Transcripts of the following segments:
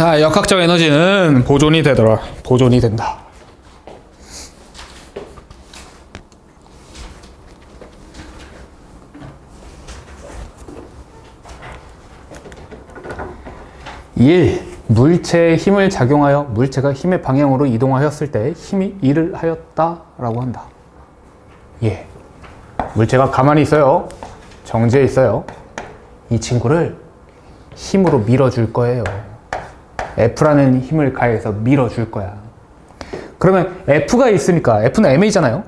자, 역학적 에너지는 보존이 되더라. 보존이 된다. 물체의 힘을 작용하여 물체가 힘의 방향으로 이동하였을 때 힘이 일을 하였다라고 한다. 예. 물체가 가만히 있어요. 정지해 있어요. 이 친구를 힘으로 밀어줄 거예요. F라는 힘을 가해서 밀어줄 거야. 그러면 F가 있으니까 F는 ma잖아요.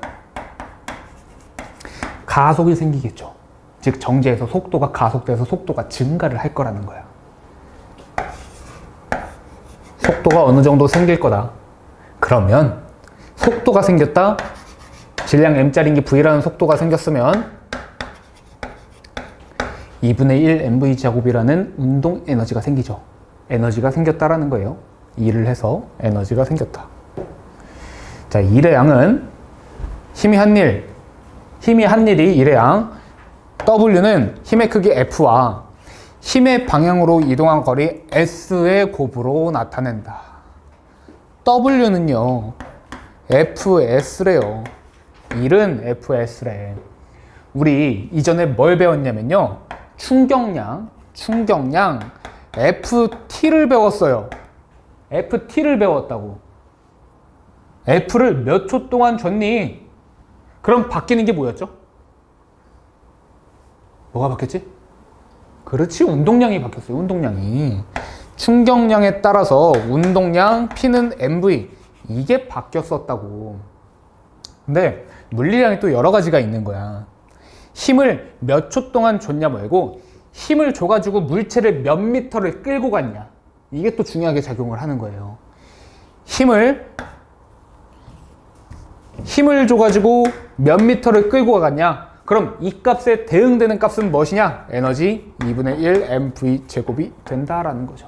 가속이 생기겠죠. 즉 정지해서 속도가 가속돼서 속도가 증가를 할 거라는 거야. 속도가 어느 정도 생길 거다. 그러면 속도가 생겼다. 질량 m짜리인 게 v라는 속도가 생겼으면 2분의 1 mv 제곱이라는 운동 에너지가 생기죠. 에너지가 생겼다라는 거예요. 일을 해서 에너지가 생겼다. 자, 일의 양은 힘이 한 일이 일의 양. W는 힘의 크기 F와 힘의 방향으로 이동한 거리 S의 곱으로 나타낸다. W는요, FS래요. 일은 FS래. 우리 이전에 뭘 배웠냐면요. 충격량, FT를 배웠어요. FT를 배웠다고. F를 몇 초 동안 줬니? 그럼 바뀌는 게 뭐였죠? 뭐가 바뀌었지? 그렇지, 운동량이 바뀌었어요. 운동량이. 충격량에 따라서 운동량 P는 mv 이게 바뀌었었다고. 근데 물리량이 또 여러 가지가 있는 거야. 힘을 몇 초 동안 줬냐 말고 힘을 줘가지고 물체를 몇 미터를 끌고 갔냐, 이게 또 중요하게 작용을 하는 거예요. 힘을 줘가지고 몇 미터를 끌고 갔냐, 그럼 이 값에 대응되는 값은 무엇이냐? 에너지 2분의 1 mv 제곱이 된다라는 거죠.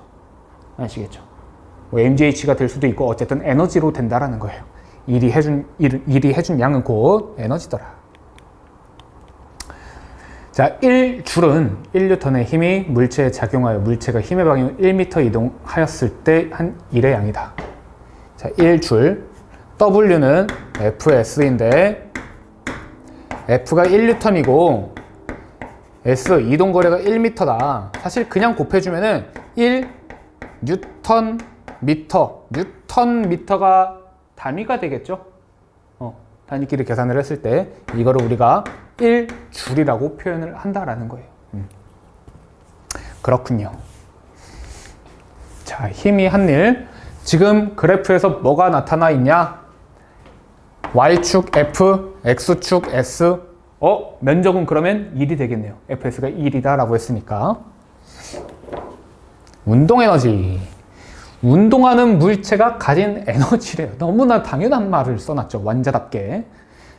아시겠죠? 뭐 mgh가 될 수도 있고 어쨌든 에너지로 된다라는 거예요. 일이 해준 양은 곧 에너지더라. 자, 1줄은 1N의 힘이 물체에 작용하여 물체가 힘의 방향으로 1m 이동하였을 때 한 일의 양이다. 자, 1줄 W는 FS인데 F가 1N이고 S 이동거리가 1m다. 사실 그냥 곱해주면은 1Nm, 단위가 되겠죠? 단위끼리 계산을 했을 때 이거를 우리가 1줄이라고 표현을 한다라는 거예요. 그렇군요. 자, 힘이 한 일. 지금 그래프에서 뭐가 나타나 있냐? Y축 F, X축 S. 면적은 그러면 1이 되겠네요. FS가 1이다 라고 했으니까. 운동에너지. 운동하는 물체가 가진 에너지래요. 너무나 당연한 말을 써놨죠. 완자답게.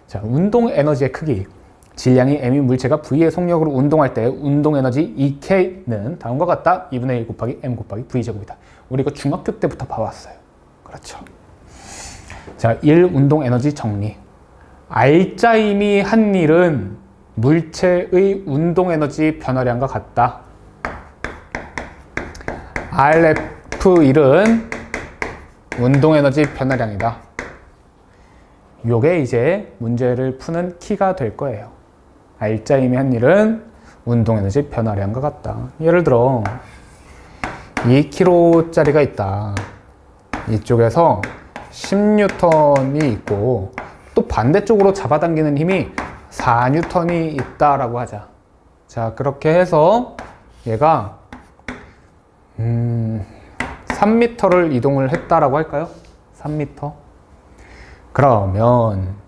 자, 운동 에너지의 크기. 질량이 m인 물체가 V의 속력으로 운동할 때 운동 에너지 EK는 다음과 같다. 2분의 1 곱하기 m 곱하기 V 제곱이다. 우리 이거 중학교 때부터 봐왔어요. 그렇죠. 자, 1 운동 에너지 정리. R자임이 한 일은 물체의 운동 에너지 변화량과 같다. RF1은 운동 에너지 변화량이다. 요게 이제 문제를 푸는 키가 될 거예요. R자임이 한 일은 운동 에너지 변화량과 같다. 예를 들어 2kg짜리가 있다. 이쪽에서 10N이 있고 또 반대쪽으로 잡아당기는 힘이 4N이 있다라고 하자. 자, 그렇게 해서 얘가 3m를 이동을 했다라고 할까요? 3m. 그러면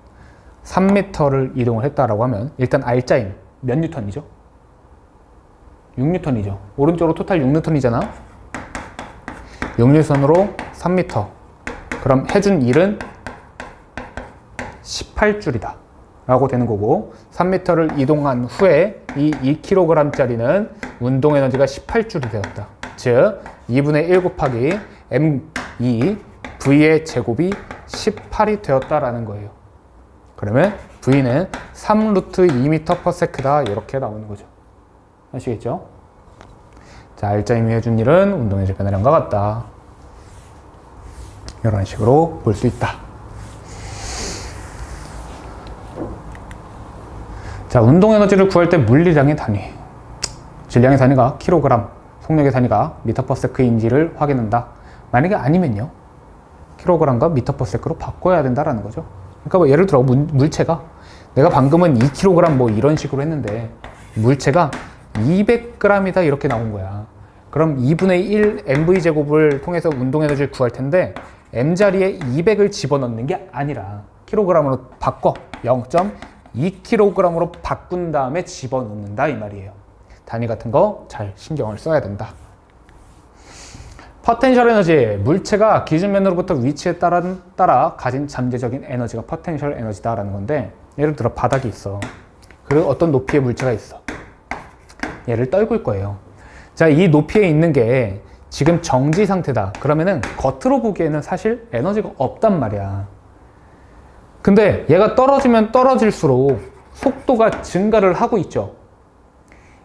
3m를 이동을 했다라고 하면 일단 R자임 몇 뉴턴이죠? 6뉴턴이죠. 오른쪽으로 토탈 6뉴턴이잖아. 6뉴턴으로 3m. 그럼 해준 일은 18줄이다 라고 되는 거고, 3m를 이동한 후에 이 2kg짜리는 운동 에너지가 18줄이 되었다. 즉 2분의 1 곱하기 m2 v의 제곱이 18이 되었다라는 거예요. 그러면 v는 3루트 2m/s다 이렇게 나오는 거죠. 아시겠죠? 자, R자임이 해준 일은 운동 에너지 변화량과 같다. 이런 식으로 볼 수 있다. 자, 운동 에너지를 구할 때 물리량의 단위. 질량의 단위가 킬로그램, 속력의 단위가 미터/세크인지를 확인한다. 만약에 아니면요, 킬로그램과 미터/세크로 바꿔야 된다라는 거죠. 그러니까 뭐 예를 들어 물체가 내가 방금은 2kg 뭐 이런 식으로 했는데 물체가 200g이다 이렇게 나온 거야. 그럼 2분의 1 mv제곱을 통해서 운동 에너지를 구할 텐데 m 자리에 200을 집어넣는 게 아니라 킬로그램으로 바꿔 0.2kg으로 바꾼 다음에 집어넣는다 이 말이에요. 단위 같은 거 잘 신경을 써야 된다. 포텐셜 에너지, 물체가 기준면으로부터 위치에 따라 가진 잠재적인 에너지가 포텐셜 에너지다라는 건데, 예를 들어 바닥이 있어. 그리고 어떤 높이의 물체가 있어. 얘를 떨굴 거예요. 자, 이 높이에 있는 게 지금 정지 상태다. 그러면은 겉으로 보기에는 사실 에너지가 없단 말이야. 근데 얘가 떨어지면 떨어질수록 속도가 증가를 하고 있죠.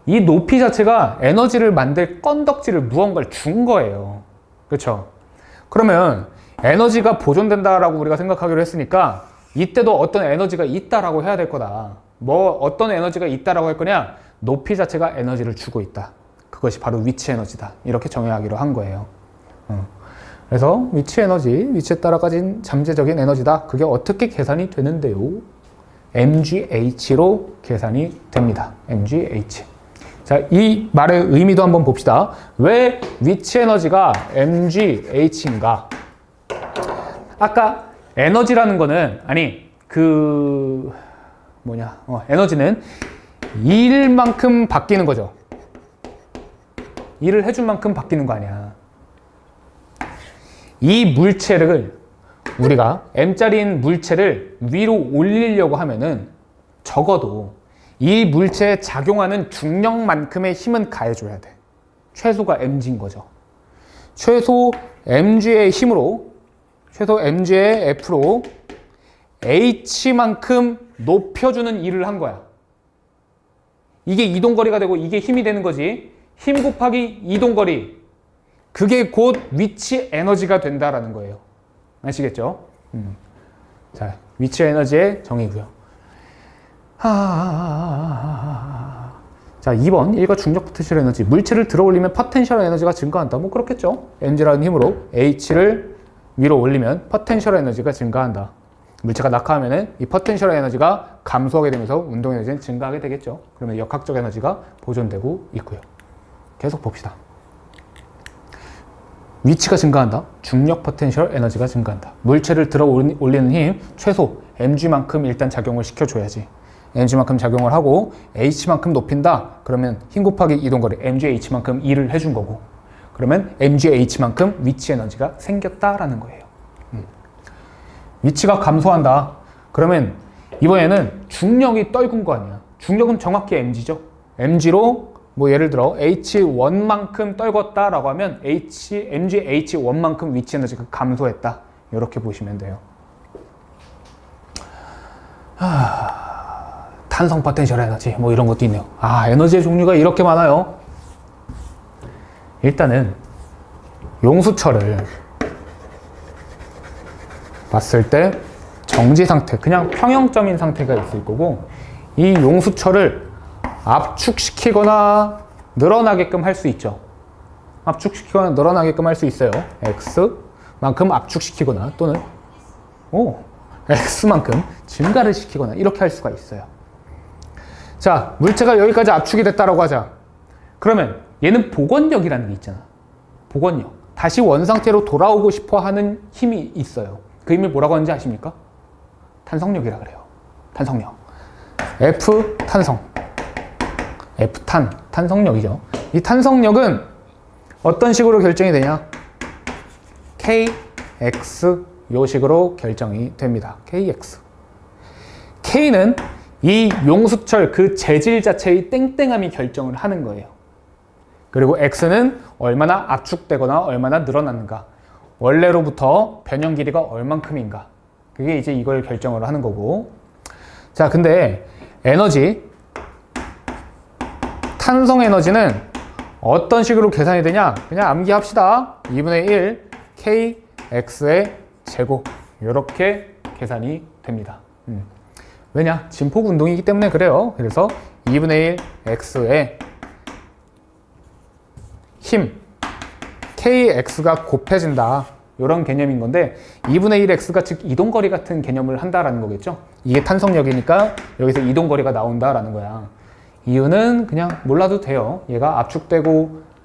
이 높이 자체가 에너지를 만들 건덕지를 무언가를 준 거예요. 그렇죠? 그러면 에너지가 보존된다라고 우리가 생각하기로 했으니까 이때도 어떤 에너지가 있다라고 해야 될 거다. 뭐 어떤 에너지가 있다라고 할 거냐? 높이 자체가 에너지를 주고 있다. 그것이 바로 위치 에너지다. 이렇게 정의하기로 한 거예요. 그래서 위치 에너지, 위치에 따라 가진 잠재적인 에너지다. 그게 어떻게 계산이 되는데요? mgh로 계산이 됩니다. mgh. 자, 이 말의 의미도 한번 봅시다. 왜 위치 에너지가 mgh인가? 아까 에너지라는 거는, 에너지는 일만큼 바뀌는 거죠. 일을 해준 만큼 바뀌는 거 아니야. 이 물체를, 우리가 m자리인 물체를 위로 올리려고 하면은 적어도 이 물체에 작용하는 중력만큼의 힘은 가해줘야 돼. 최소가 mg인 거죠. 최소 mg의 힘으로, 최소 mg의 F로 h만큼 높여주는 일을 한 거야. 이게 이동거리가 되고 이게 힘이 되는 거지. 힘 곱하기 이동거리. 그게 곧 위치 에너지가 된다라는 거예요. 아시겠죠? 자, 위치 에너지의 정의고요. 자, 2번 일과 중력 포텐셜 에너지. 물체를 들어 올리면 포텐셜 에너지가 증가한다. 뭐 그렇겠죠. mg라는 힘으로 h를 위로 올리면 포텐셜 에너지가 증가한다. 물체가 낙하하면은 이 포텐셜 에너지가 감소하게 되면서 운동 에너지는 증가하게 되겠죠. 그러면 역학적 에너지가 보존되고 있고요. 계속 봅시다. 위치가 증가한다. 중력 포텐셜 에너지가 증가한다. 물체를 들어 올리는 힘 최소 mg만큼 일단 작용을 시켜줘야지. mg만큼 작용을 하고 h만큼 높인다. 그러면 힘 곱하기 이동거리 mgh만큼 일을 해준 거고, 그러면 mgh만큼 위치 에너지가 생겼다라는 거예요. 위치가 감소한다. 그러면 이번에는 중력이 떨군 거 아니야. 중력은 정확히 mg죠. mg로 뭐 예를 들어 h1만큼 떨궜다라고 하면 mg h1만큼 위치 에너지가 감소했다. 이렇게 보시면 돼요. 탄성 포텐셜 에너지 뭐 이런 것도 있네요. 에너지의 종류가 이렇게 많아요. 일단은 용수철을 봤을 때 정지 상태, 그냥 평형점인 상태가 있을 거고, 이 용수철을 압축시키거나 늘어나게끔 할 수 있죠. 압축시키거나 늘어나게끔 할 수 있어요. X만큼 압축시키거나 또는 X만큼 증가를 시키거나 이렇게 할 수가 있어요. 자, 물체가 여기까지 압축이 됐다라고 하자. 그러면 얘는 복원력이라는 게 있잖아. 복원력. 다시 원상태로 돌아오고 싶어 하는 힘이 있어요. 그 힘을 뭐라고 하는지 아십니까? 탄성력이라 그래요. 탄성력. F 탄성. F탄. 탄성력이죠. 이 탄성력은 어떤 식으로 결정이 되냐? KX 요 식으로 결정이 됩니다. KX. K는 이 용수철 그 재질 자체의 땡땡함이 결정을 하는 거예요. 그리고 X는 얼마나 압축되거나 얼마나 늘어났는가. 원래로부터 변형 길이가 얼만큼인가. 그게 이제 이걸 결정을 하는 거고. 자, 근데 에너지, 탄성 에너지는 어떤 식으로 계산이 되냐? 그냥 암기합시다. 2분의 1 KX의 제곱 이렇게 계산이 됩니다. 왜냐? 진폭 운동이기 때문에 그래요. 그래서 2분의 1 x의 힘 kx가 곱해진다. 이런 개념인 건데 2분의 1 x가 즉 이동거리 같은 개념을 한다라는 거겠죠. 이게 탄성력이니까 여기서 이동거리가 나온다라는 거야. 이유는 그냥 몰라도 돼요. 얘가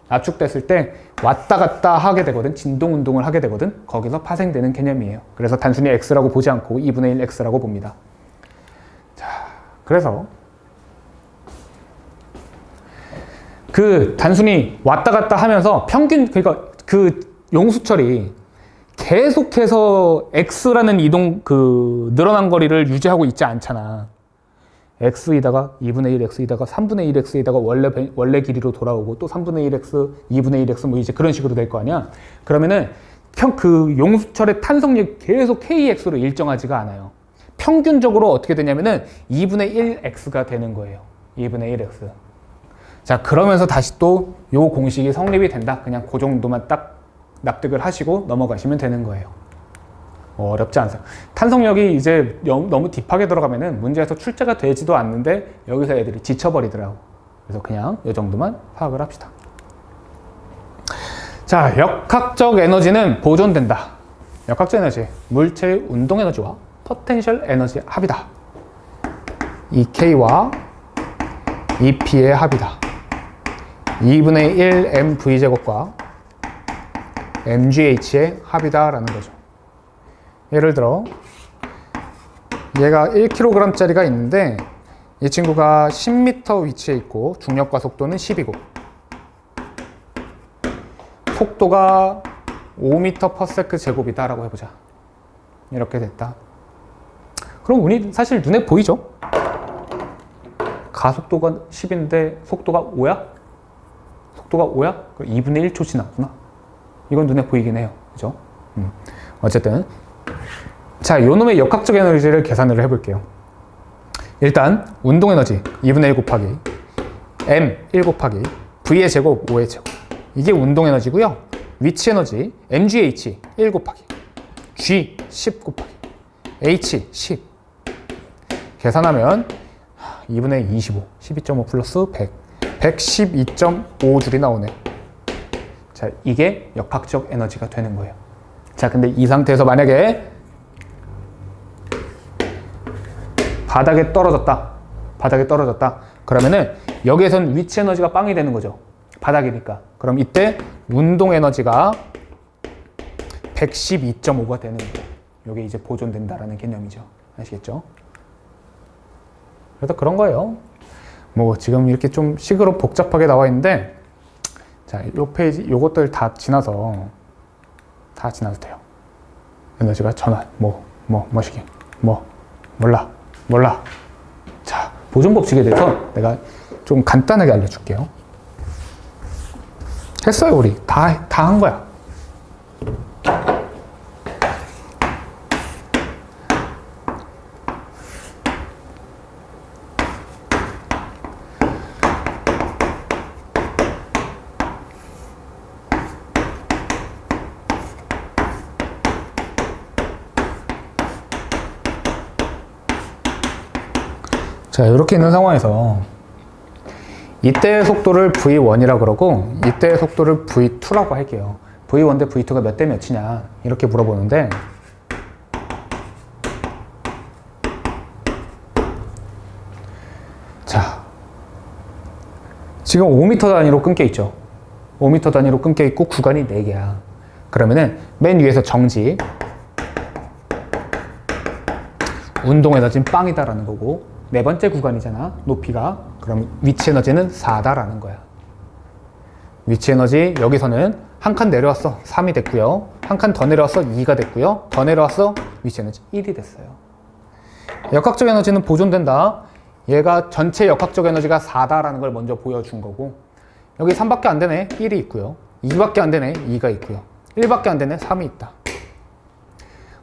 압축됐을 때 왔다 갔다 하게 되거든. 진동 운동을 하게 되거든. 거기서 파생되는 개념이에요. 그래서 단순히 x라고 보지 않고 2분의 1 x라고 봅니다. 자, 그래서 그 단순히 왔다 갔다 하면서 평균, 그러니까 그 용수철이 계속해서 x라는 이동, 늘어난 거리를 유지하고 있지 않잖아. x이다가 2분의 1 x이다가 3분의 1 x이다가 원래 길이로 돌아오고 또 3분의 1 x, 2분의 1 x 뭐 이제 그런 식으로 될 거 아니야. 그러면은 그 용수철의 탄성력이 계속 kx로 일정하지가 않아요. 평균적으로 어떻게 되냐면은 2분의 1 x가 되는 거예요. 2분의 1 x. 자, 그러면서 다시 또 요 공식이 성립이 된다. 그냥 그 정도만 딱 납득을 하시고 넘어가시면 되는 거예요. 어렵지 않아요. 탄성력이 이제 너무 딥하게 들어가면은 문제에서 출제가 되지도 않는데 여기서 애들이 지쳐버리더라고. 그래서 그냥 이 정도만 파악을 합시다. 자, 역학적 에너지는 보존된다. 역학적 에너지, 물체의 운동 에너지와 포텐셜 에너지의 합이다. EK와 EP의 합이다. 2분의 1 mv제곱과 mgh의 합이다라는 거죠. 예를 들어 얘가 1kg짜리가 있는데 이 친구가 10m 위치에 있고 중력과 속도는 10이고 속도가 5m/s 제곱이다 라고 해보자. 이렇게 됐다. 그럼 우리 사실 눈에 보이죠? 가속도가 10인데 속도가 5야? 속도가 5야? 2분의 1초 지났구나. 이건 눈에 보이긴 해요. 그죠? 어쨌든 자, 요놈의 역학적 에너지를 계산을 해볼게요. 일단 운동 에너지 2분의 1 곱하기 m 1 곱하기 v의 제곱 5의 제곱, 이게 운동 에너지고요. 위치 에너지 mgh 1 곱하기 g 10 곱하기 h 10 계산하면 2분의 25 12.5 플러스 100 112.5줄이 나오네. 자, 이게 역학적 에너지가 되는 거예요. 자, 근데 이 상태에서 만약에 바닥에 떨어졌다. 그러면은 여기에선 위치 에너지가 빵이 되는 거죠. 바닥이니까. 그럼 이때 운동 에너지가 112.5가 되는 거예요. 이게 이제 보존된다라는 개념이죠. 아시겠죠? 그래서 그런 거예요. 뭐 지금 이렇게 좀 식으로 복잡하게 나와 있는데, 자, 요 페이지 요것들 다 지나서 돼요. 에너지가 전환, 뭐시기, 몰라. 자, 보존 법칙에 대해서 내가 좀 간단하게 알려줄게요. 했어요, 우리. 다 한 거야. 자, 이렇게 있는 상황에서 이때의 속도를 V1이라고 그러고 이때의 속도를 V2라고 할게요. V1 대 V2가 몇 대 몇이냐 이렇게 물어보는데, 자, 지금 5m 단위로 끊겨 있죠. 5m 단위로 끊겨 있고 구간이 4개야. 그러면은 맨 위에서 정지, 운동 에너지는 빵이다라는 거고, 네 번째 구간이잖아, 높이가. 그럼 위치 에너지는 4다라는 거야. 위치 에너지 여기서는 한 칸 내려왔어, 3이 됐고요. 한 칸 더 내려왔어, 2가 됐고요. 더 내려왔어, 위치 에너지 1이 됐어요. 역학적 에너지는 보존된다. 얘가 전체 역학적 에너지가 4다라는 걸 먼저 보여준 거고, 여기 3밖에 안 되네, 1이 있고요. 2밖에 안 되네, 2가 있고요. 1밖에 안 되네, 3이 있다.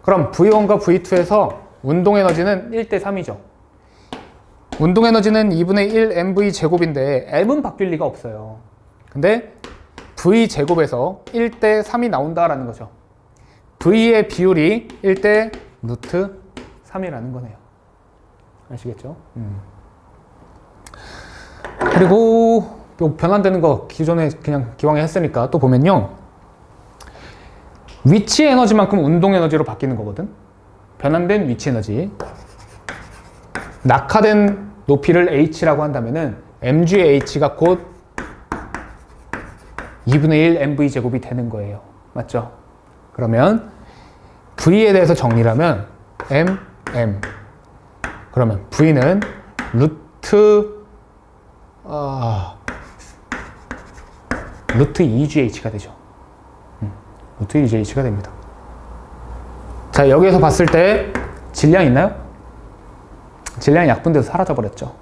그럼 V1과 V2에서 운동 에너지는 1대 3이죠. 운동 에너지는 2분의 1 mv 제곱인데 m은 바뀔 리가 없어요. 근데 v 제곱에서 1대 3이 나온다라는 거죠. V의 비율이 1대 루트 3이라는 거네요. 아시겠죠? 그리고 변환되는 거 기존에 그냥 기왕에 했으니까 또 보면요. 위치 에너지만큼 운동 에너지로 바뀌는 거거든. 변환된 위치 에너지. 낙하된 높이를 h라고 한다면은 mgh가 곧 2분의 1 mv 제곱이 되는 거예요. 맞죠? 그러면 v에 대해서 정리를 하면 m 그러면 v는 루트 2gh가 되죠. 루트 2gh가 됩니다. 자, 여기에서 봤을 때 질량 있나요? 질량이 약분돼서 사라져버렸죠.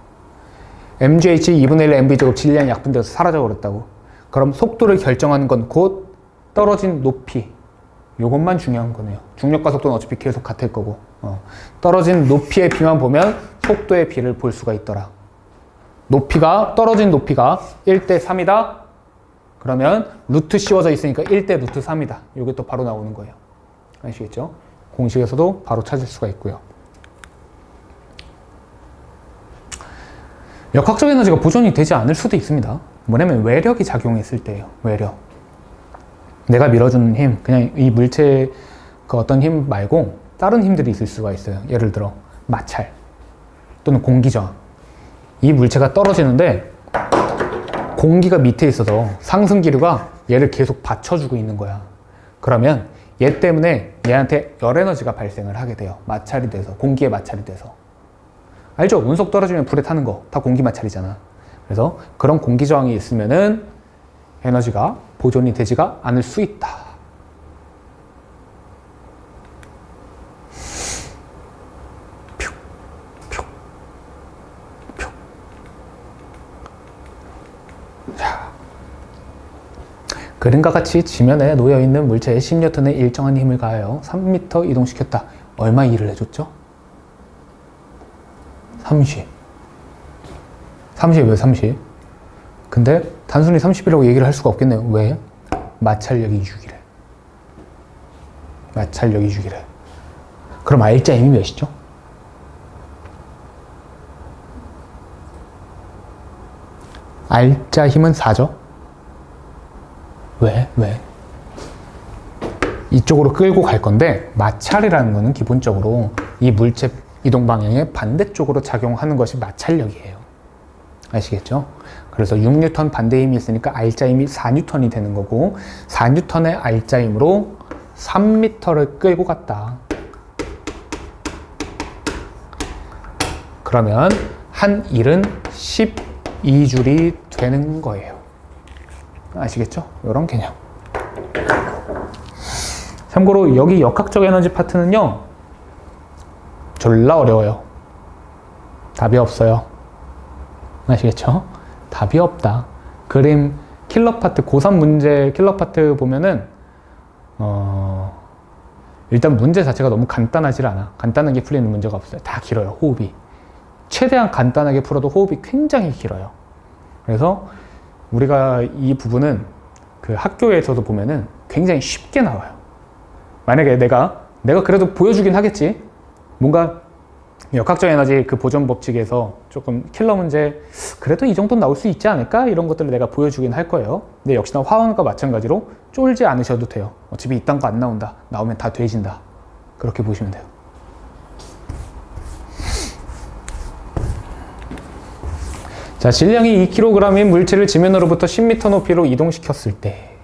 mgh 2분의 1 mv제곱 질량이 약분돼서 사라져버렸다고. 그럼 속도를 결정하는 건 곧 떨어진 높이. 요것만 중요한 거네요. 중력과 속도는 어차피 계속 같을 거고. 떨어진 높이의 비만 보면 속도의 비를 볼 수가 있더라. 떨어진 높이가 1대 3이다. 그러면 루트 씌워져 있으니까 1대 루트 3이다. 이게 또 바로 나오는 거예요. 아시겠죠? 공식에서도 바로 찾을 수가 있고요. 역학적 에너지가 보존이 되지 않을 수도 있습니다. 뭐냐면 외력이 작용했을 때예요. 외력. 내가 밀어주는 힘, 그냥 이 물체 그 어떤 힘 말고 다른 힘들이 있을 수가 있어요. 예를 들어 마찰 또는 공기저항. 이 물체가 떨어지는데 공기가 밑에 있어서 상승 기류가 얘를 계속 받쳐주고 있는 거야. 그러면 얘 때문에 얘한테 열 에너지가 발생을 하게 돼요. 마찰이 돼서, 공기에 마찰이 돼서. 알죠? 운석 떨어지면 불에 타는 거 다 공기 마찰이잖아. 그래서 그런 공기 저항이 있으면은 에너지가 보존이 되지가 않을 수 있다. 자, 그림과 같이 지면에 놓여있는 물체에 10N의 일정한 힘을 가하여 3m 이동시켰다. 얼마 일을 해줬죠? 30. 30 왜 30? 근데 단순히 30이라고 얘기를 할 수가 없겠네요. 왜? 마찰력이 6이래. 마찰력이 6이래. 그럼 R자 힘이 몇이죠? R자 힘은 4죠? 왜? 이쪽으로 끌고 갈 건데 마찰이라는 거는 기본적으로 이 물체 이동 방향의 반대쪽으로 작용하는 것이 마찰력이에요. 아시겠죠? 그래서 6N 반대 힘이 있으니까 R자 힘이 4N이 되는 거고 4N의 R자 힘으로 3m를 끌고 갔다. 그러면 한 일은 12줄이 되는 거예요. 아시겠죠? 이런 개념. 참고로 여기 역학적 에너지 파트는요. 졸라 어려워요. 답이 없어요. 아시겠죠? 답이 없다. 그림 킬러 파트, 고3 문제 킬러 파트 보면은 일단 문제 자체가 너무 간단하지 않아. 간단하게 풀리는 문제가 없어요. 다 길어요. 호흡이. 최대한 간단하게 풀어도 호흡이 굉장히 길어요. 그래서 우리가 이 부분은 그 학교에서도 보면은 굉장히 쉽게 나와요. 만약에 내가 그래도 보여주긴 하겠지. 뭔가 역학적 에너지 그 보존 법칙에서 조금 킬러 문제 그래도 이 정도는 나올 수 있지 않을까? 이런 것들을 내가 보여주긴 할 거예요. 근데 역시나 화원과 마찬가지로 쫄지 않으셔도 돼요. 어차피 이딴 거 안 나온다. 나오면 다 돼진다. 그렇게 보시면 돼요. 자, 질량이 2kg인 물체를 지면으로부터 10m 높이로 이동시켰을 때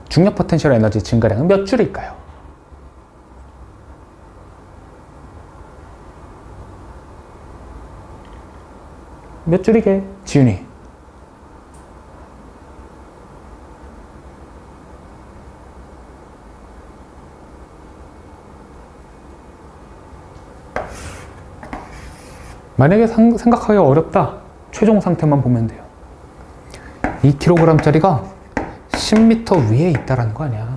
중력 포텐셜 에너지 증가량은 몇 줄일까요? 몇 줄이게? 지윤이. 만약에 생각하기 어렵다. 최종 상태만 보면 돼요. 2kg짜리가 10m 위에 있다라는 거 아니야.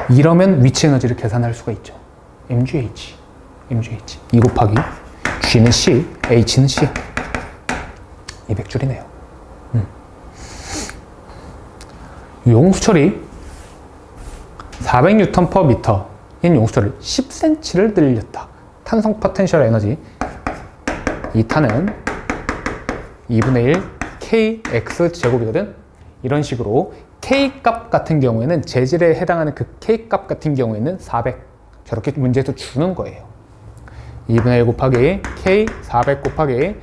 이러면 위치 에너지를 계산할 수가 있죠. mgh. 2 곱하기 G는 C, H는 C. 200줄이네요. 용수철이 400Nm/m인 용수철을 10cm를 늘렸다. 탄성 포텐셜 에너지. 이 탄은 2분의 1 kx 제곱이거든. 이런 식으로 k 값 같은 경우에는 재질에 해당하는 그 k 값 같은 경우에는 400. 저렇게 문제에서 주는 거예요. 2분의 1 곱하기 k 400 곱하기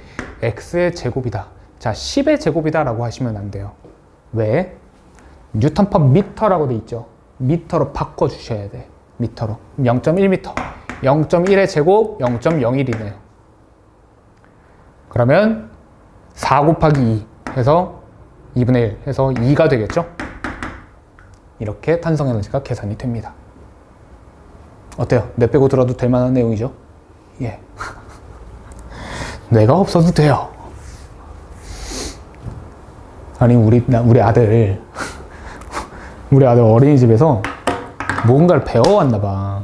x의 제곱이다. 자, 10의 제곱이다 라고 하시면 안 돼요. 왜? 뉴턴 퍼 미터라고 돼 있죠. 미터로 바꿔주셔야 돼. 미터로. 0.1m. 0.1의 제곱 0.01이네요. 그러면 4 곱하기 2 해서 2분의 1 해서 2가 되겠죠? 이렇게 탄성 에너지가 계산이 됩니다. 어때요? 뇌 빼고 들어도 될 만한 내용이죠? 예. 뇌가 없어도 돼요. 아니, 우리 아들 어린이집에서 뭔가를 배워왔나 봐.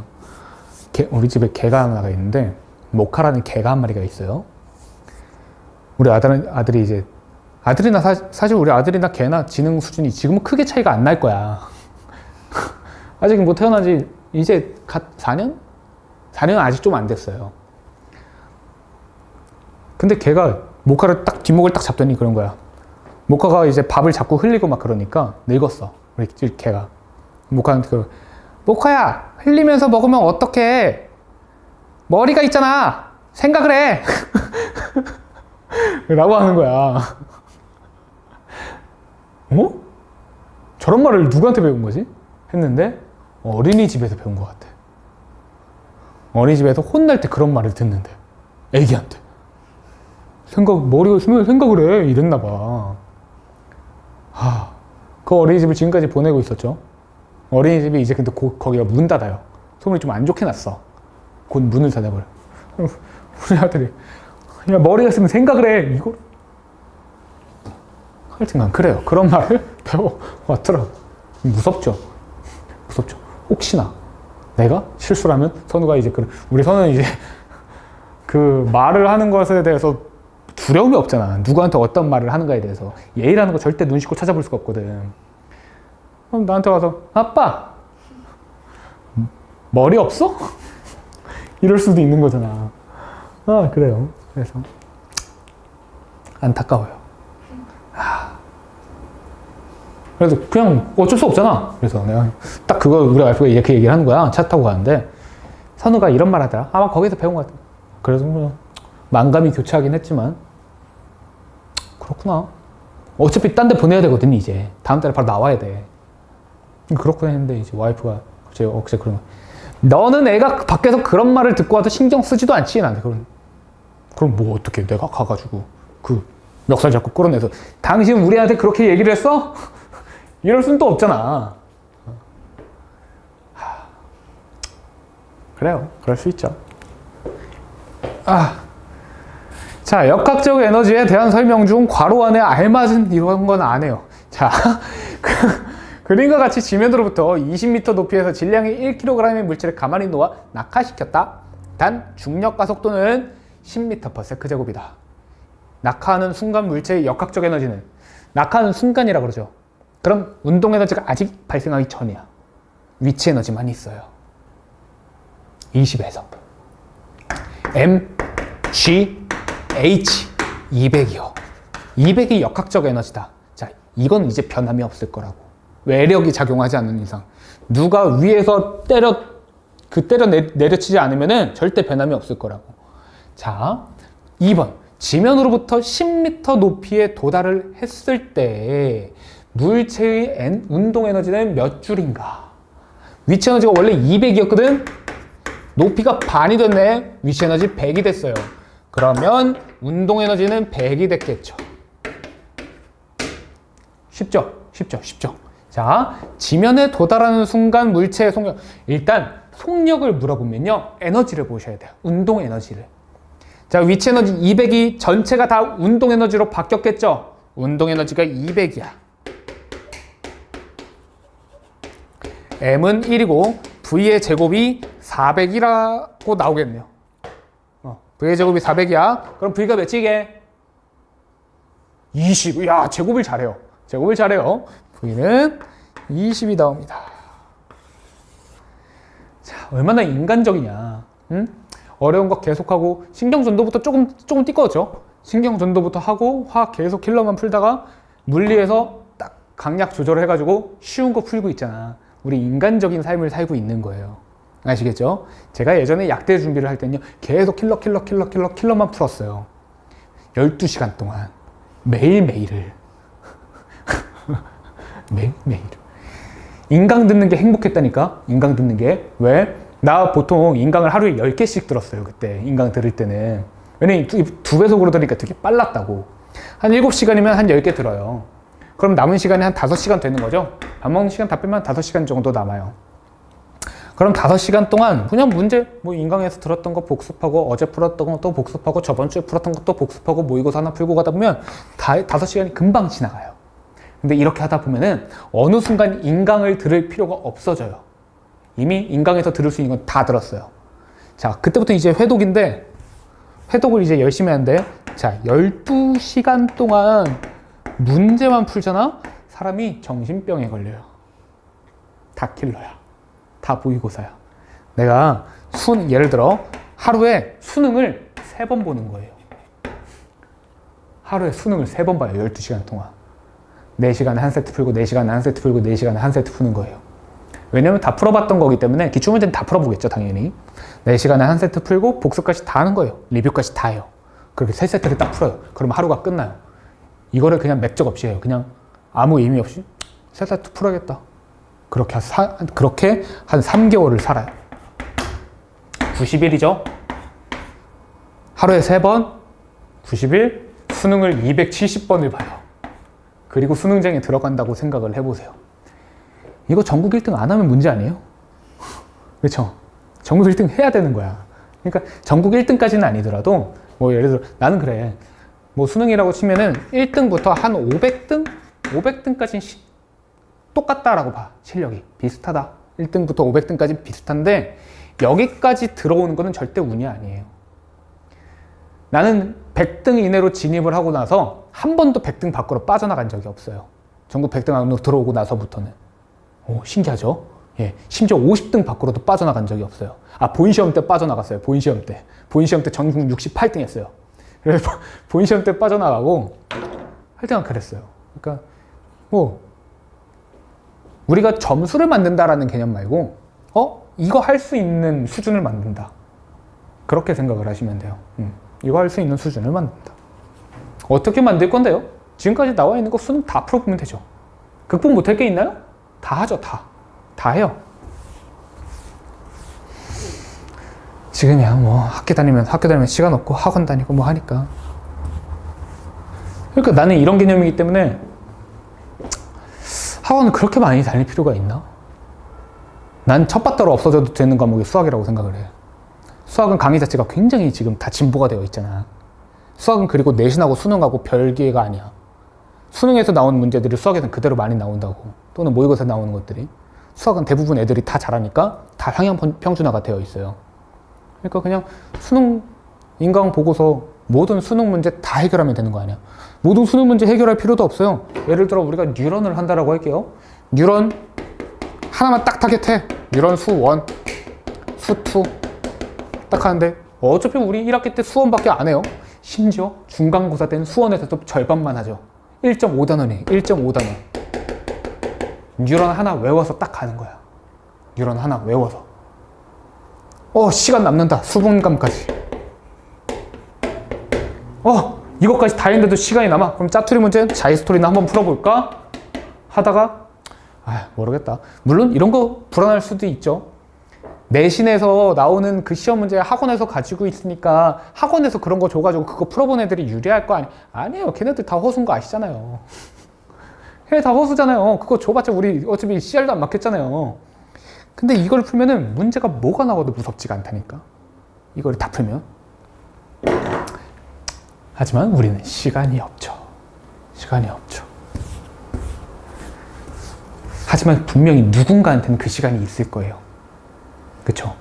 우리 집에 개가 하나가 있는데 모카라는 개가 한 마리가 있어요. 우리 아들이 이제 아들이나 사실 우리 아들이나 개나 지능 수준이 지금은 크게 차이가 안 날 거야. 아직 뭐 태어난 지 이제 갓 4년? 4년은 아직 좀 안 됐어요. 근데 걔가 모카를 딱 뒷목을 딱 잡더니 그런 거야. 모카가 이제 밥을 자꾸 흘리고 막 그러니까 늙었어. 우리 개가. 모카한테 모카야, 흘리면서 먹으면 어떡해? 머리가 있잖아. 생각을 해. 라고 하는 거야. 어? 저런 말을 누구한테 배운 거지? 했는데 어린이집에서 배운 것 같아. 어린이집에서 혼날 때 그런 말을 듣는데 애기한테 머리가 있으면 생각을 해 이랬나 봐. 그 어린이집을 지금까지 보내고 있었죠. 어린이집이 이제 근데 곧 거기가 문 닫아요. 소문이 좀 안 좋게 났어. 곧 문을 닫아버려. 우리 아들이 야, 머리가 있으면 생각을 해 이거 하여튼간 그래요. 그런 말을 배워왔더라고. 무섭죠. 혹시나 내가 실수를 하면 선우가 이제 우리 선우는 이제 그 말을 하는 것에 대해서 두려움이 없잖아. 누구한테 어떤 말을 하는가에 대해서. 예의라는 거 절대 눈 씻고 찾아볼 수가 없거든. 그럼 나한테 와서 아빠 머리 없어? 이럴 수도 있는 거잖아. 그래요. 그래서 안타까워요. 그래서 그냥 어쩔 수 없잖아. 그래서 내가 딱 그거 우리 와이프가 이렇게 얘기를 하는 거야. 차 타고 가는데 선우가 이런 말 하더라. 아마 거기서 배운 것 같아. 그래서 뭐 만감이 교차하긴 했지만 그렇구나. 어차피 딴 데 보내야 되거든 이제. 다음 달에 바로 나와야 돼. 그렇구나 했는데 이제 와이프가 어제 그런 거. 너는 애가 밖에서 그런 말을 듣고 와도 신경 쓰지도 않지. 나한테 그럼 뭐 어떻게 내가 가가지고 그 멱살 잡고 끌어내서 당신 우리한테 그렇게 얘기를 했어? 이럴 수는 또 없잖아. 그래요. 그럴 수 있죠. 자, 역학적 에너지에 대한 설명 중 괄호 안에 알맞은 이런 건 안 해요. 자, 그림과 같이 지면으로부터 20m 높이에서 질량이 1kg의 물체를 가만히 놓아 낙하시켰다. 단 중력 가속도는 10m/s 제곱이다. 낙하하는 순간 물체의 역학적 에너지는 낙하하는 순간이라 그러죠. 그럼 운동 에너지가 아직 발생하기 전이야. 위치 에너지만 있어요. 20에서 m, g, h 200이요. 200이 역학적 에너지다. 자, 이건 이제 변함이 없을 거라고. 외력이 작용하지 않는 이상. 누가 위에서 내려치지 않으면은 절대 변함이 없을 거라고. 자, 2번. 지면으로부터 10m 높이에 도달을 했을 때 물체의 운동 에너지는 몇 줄인가? 위치 에너지가 원래 200이었거든? 높이가 반이 됐네. 위치 에너지 100이 됐어요. 그러면 운동 에너지는 100이 됐겠죠. 쉽죠? 자, 지면에 도달하는 순간 물체의 속력. 일단 속력을 물어보면요. 에너지를 보셔야 돼요. 운동 에너지를. 자, 위치 에너지 200이 전체가 다 운동 에너지로 바뀌었겠죠? 운동 에너지가 200이야. M은 1이고 V의 제곱이 400이라고 나오겠네요. V의 제곱이 400이야. 그럼 V가 몇이게? 20. 야, 제곱을 잘해요. V는 20이 나옵니다. 자, 얼마나 인간적이냐. 응? 어려운 거 계속하고 신경전도부터 조금 띠꺼웠죠. 신경전도부터 하고 화학 계속 킬러만 풀다가 물리에서 딱 강약 조절을 해가지고 쉬운 거 풀고 있잖아. 우리 인간적인 삶을 살고 있는 거예요. 아시겠죠? 제가 예전에 약대 준비를 할 때는요, 계속 킬러만 풀었어요. 12시간 동안 매일매일을 매일매일. 인강 듣는 게 행복했다니까. 인강 듣는 게. 왜? 나 보통 인강을 하루에 10개씩 들었어요. 그때 인강 들을 때는. 왜냐면 두 배속으로 들으니까 되게 빨랐다고. 한 7시간이면 한 10개 들어요. 그럼 남은 시간이 한 5시간 되는 거죠. 밥 먹는 시간 다 빼면 5시간 정도 남아요. 그럼 5시간 동안 그냥 문제, 뭐 인강에서 들었던 거 복습하고, 어제 풀었던 거 또 복습하고, 저번 주에 풀었던 거 또 복습하고, 모의고사 하나 풀고 가다 보면 5시간이 금방 지나가요. 근데 이렇게 하다 보면은 어느 순간 인강을 들을 필요가 없어져요. 이미 인강에서 들을 수 있는 건 다 들었어요. 자, 그때부터 이제 회독인데, 회독을 이제 열심히 하는데, 자, 12시간 동안 문제만 풀잖아? 사람이 정신병에 걸려요. 다 킬러야. 다 모의고사야. 내가 예를 들어 하루에 수능을 3번 보는 거예요. 하루에 수능을 3번 봐요. 12시간 동안. 4시간에 한 세트 풀고 4시간에 한 세트 풀고 4시간에 한 세트 푸는 거예요. 왜냐면 다 풀어봤던 거기 때문에 기출문제는 다 풀어보겠죠, 당연히. 4시간에 한 세트 풀고 복습까지 다 하는 거예요. 리뷰까지 다 해요. 그렇게 3세트를 딱 풀어요. 그럼 하루가 끝나요. 이거를 그냥 맥적 없이 해요. 그냥 아무 의미 없이 3세트 풀어야겠다. 그렇게 한 3개월을 살아요. 90일이죠. 하루에 3번, 90일, 수능을 270번을 봐요. 그리고 수능장에 들어간다고 생각을 해보세요. 이거 전국 1등 안 하면 문제 아니에요? 그렇죠? 전국 1등 해야 되는 거야. 그러니까 전국 1등까지는 아니더라도 뭐 예를 들어 나는 그래. 뭐 수능이라고 치면은 1등부터 한 500등? 500등까지는 똑같다라고 봐. 실력이. 비슷하다. 1등부터 500등까지 비슷한데 여기까지 들어오는 거는 절대 운이 아니에요. 나는 100등 이내로 진입을 하고 나서 한 번도 100등 밖으로 빠져나간 적이 없어요. 전국 100등 안으로 들어오고 나서부터는. 오, 신기하죠? 예, 심지어 50등 밖으로도 빠져나간 적이 없어요. 아, 본시험 때 빠져나갔어요. 본시험 때. 본시험 때 전국 68등 했어요. 그래서 본시험 때 빠져나가고 할 때만 그랬어요. 그러니까 뭐 우리가 점수를 만든다라는 개념 말고 이거 할 수 있는 수준을 만든다. 그렇게 생각을 하시면 돼요. 이거 할 수 있는 수준을 만든다. 어떻게 만들 건데요? 지금까지 나와 있는 거 수능 다 풀어보면 되죠. 극복 못할 게 있나요? 다 하죠. 다 해요. 지금이야 뭐 학교 다니면 시간 없고 학원 다니고 뭐 하니까. 그러니까 나는 이런 개념이기 때문에 학원을 그렇게 많이 다닐 필요가 있나? 난 첫바따로 없어져도 되는 과목이 수학이라고 생각을 해. 수학은 강의 자체가 굉장히 지금 다 진보가 되어 있잖아. 수학은 그리고 내신하고 수능하고 별개가 아니야. 수능에서 나온 문제들이 수학에서는 그대로 많이 나온다고. 또는 모의고사에 나오는 것들이. 수학은 대부분 애들이 다 잘하니까 다 상향 평준화가 되어 있어요. 그러니까 그냥 수능 인강 보고서 모든 수능 문제 다 해결하면 되는 거 아니야. 모든 수능 문제 해결할 필요도 없어요. 예를 들어 우리가 뉴런을 한다라고 할게요. 뉴런 하나만 딱 타겟해. 뉴런 수 1, 수 2 딱 하는데 어차피 우리 1학기 때 수원밖에 안 해요. 심지어 중간고사 때는 수원에서도 절반만 하죠. 1.5단원이에요. 1.5단원. 뉴런 하나 외워서 딱 가는 거야. 뉴런 하나 외워서. 시간 남는다. 수분감까지. 이것까지 다 했는데도 시간이 남아. 그럼 짜투리 문제 자이스토리나 한번 풀어볼까? 하다가 모르겠다. 물론 이런 거 불안할 수도 있죠. 내신에서 나오는 그 시험 문제 학원에서 가지고 있으니까 학원에서 그런 거 줘가지고 그거 풀어본 애들이 유리할 거 아니에요. 걔네들 다 허수인 거 아시잖아요. 걔네 다 허수잖아요. 그거 줘봤자 우리 어차피 CR도 안 맞겠잖아요. 근데 이걸 풀면은 문제가 뭐가 나와도 무섭지가 않다니까. 이걸 다 풀면. 하지만 우리는 시간이 없죠. 하지만 분명히 누군가한테는 그 시간이 있을 거예요. 그쵸?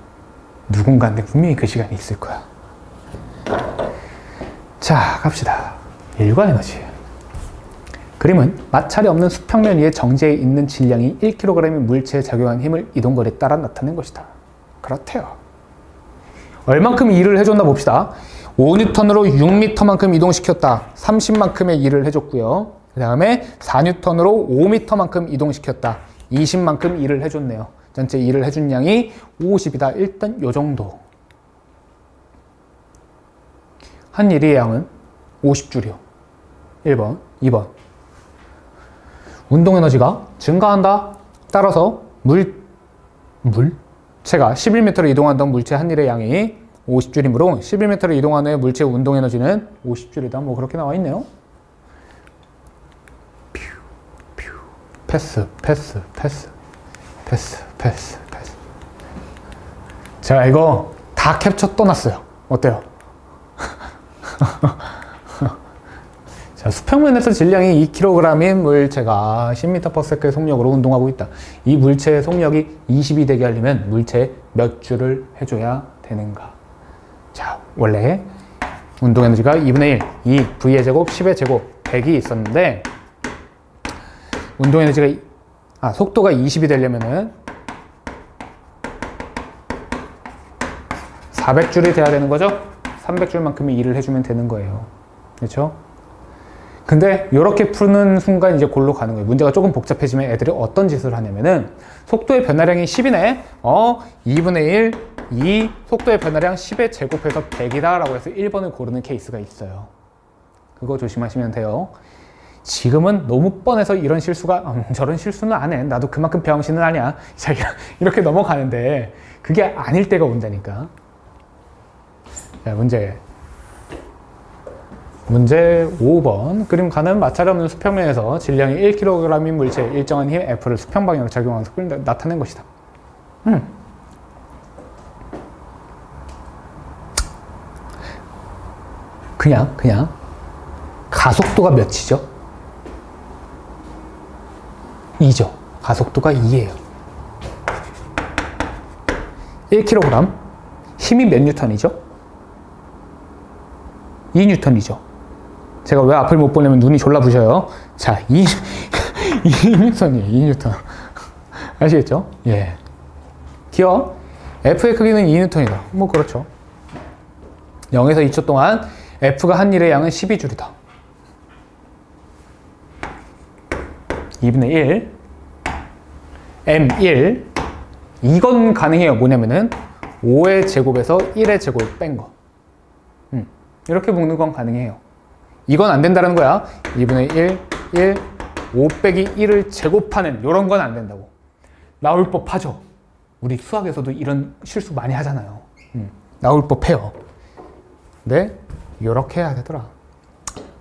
누군가한테 분명히 그 시간이 있을 거야. 자, 갑시다. 일과 에너지. 그림은 마찰이 없는 수평면 위에 정지해 있는 질량이 1kg의 물체에 작용한 힘을 이동거리에 따라 나타낸 것이다. 그렇대요. 얼만큼 일을 해줬나 봅시다. 5N으로 6m만큼 이동시켰다. 30만큼의 일을 해줬고요. 그 다음에 4N으로 5m만큼 이동시켰다. 20만큼 일을 해줬네요. 전체 일을 해준 양이 50이다. 일단 요 정도. 한 일의 양은 50줄이요. 1번, 2번. 운동 에너지가 증가한다. 따라서 물체가 11m를 이동하던 물체 한 일의 양이 50줄이므로 11m를 이동하는 물체의 운동 에너지는 50줄이다. 뭐 그렇게 나와 있네요. 패스. 제가 이거 다 캡처 떠났어요. 어때요? 자, 수평면에서 질량이 2kg인 물체가 10m/s의 속력으로 운동하고 있다. 이 물체의 속력이 20이 되게 하려면 물체에 몇 줄을 해줘야 되는가? 자, 원래 운동 에너지가 2분의 1, 2, V의 제곱, 10의 제곱, 100이 있었는데 운동 에너지가 속도가 20이 되려면은 400줄이 돼야 되는 거죠? 300줄만큼의 일을 해주면 되는 거예요. 그렇죠? 근데 이렇게 푸는 순간 이제 골로 가는 거예요. 문제가 조금 복잡해지면 애들이 어떤 짓을 하냐면은 속도의 변화량이 10이네. 2분의 1, 2, 속도의 변화량 10의 제곱해서 100이다 라고 해서 1번을 고르는 케이스가 있어요. 그거 조심하시면 돼요. 지금은 너무 뻔해서 이런 실수가 저런 실수는 안 해. 나도 그만큼 병신은 아니야. 이렇게 넘어가는데 그게 아닐 때가 온다니까. 자, 문제 5번. 그림 가는 마찰이 없는 수평면에서 질량이 1kg인 물체에 일정한 힘 F를 수평 방향으로 작용하는 속도를 나타낸 것이다. 그냥 가속도가 몇이죠? 2죠. 가속도가 2예요. 1kg 힘이 몇 뉴턴이죠? 2뉴턴이죠. 제가 왜 앞을 못 보냐면 눈이 졸라 부셔요. 자, 2뉴턴이에요. 2뉴턴. 아시겠죠? 예. 기억. F의 크기는 2뉴턴이다. 뭐 그렇죠. 0에서 2초 동안 F가 한 일의 양은 12줄이다. 2분의 1 M1 이건 가능해요. 뭐냐면은 5의 제곱에서 1의 제곱을 뺀 거. 이렇게 묶는 건 가능해요. 이건 안 된다는 거야. 2분의 1, 5 빼기 1을 제곱하는 이런 건 안 된다고. 나올 법하죠. 우리 수학에서도 이런 실수 많이 하잖아요. 나올 법해요. 근데 이렇게 해야 되더라.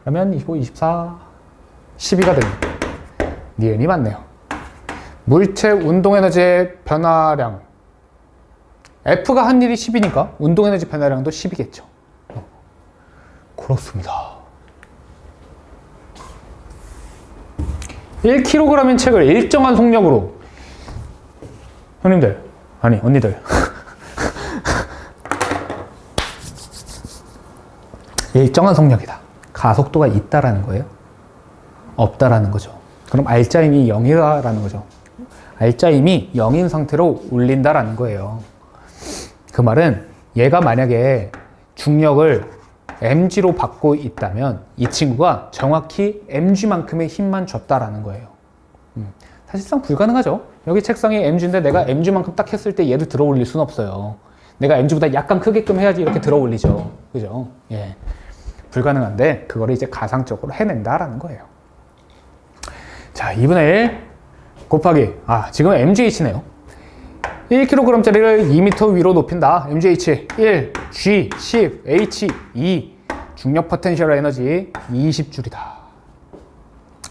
그러면 25, 24, 12가 됩니다. 니은이 맞네요. 물체 운동에너지의 변화량. F가 한 일이 10이니까 운동에너지 변화량도 10이겠죠. 그렇습니다. 1kg인 책을 일정한 속력으로 형님들, 아니 언니들 일정한 속력이다. 가속도가 있다라는 거예요? 없다라는 거죠. 그럼 알짜임이 0이다라는 거죠. 알짜임이 0인 상태로 울린다라는 거예요. 그 말은 얘가 만약에 중력을 mg로 받고 있다면 이 친구가 정확히 mg만큼의 힘만 줬다라는 거예요. 사실상 불가능하죠. 여기 책상에 mg인데 내가 mg만큼 딱 했을 때 얘를 들어 올릴 수는 없어요. 내가 mg보다 약간 크게끔 해야지 이렇게 들어 올리죠. 그죠? 예. 불가능한데 그거를 이제 가상적으로 해낸다라는 거예요. 자, 2분의 1 곱하기 지금 mgh네요. 1kg짜리를 2m 위로 높인다. mgh 1, g 10, h 2 중력 포텐셜 에너지 20줄이다.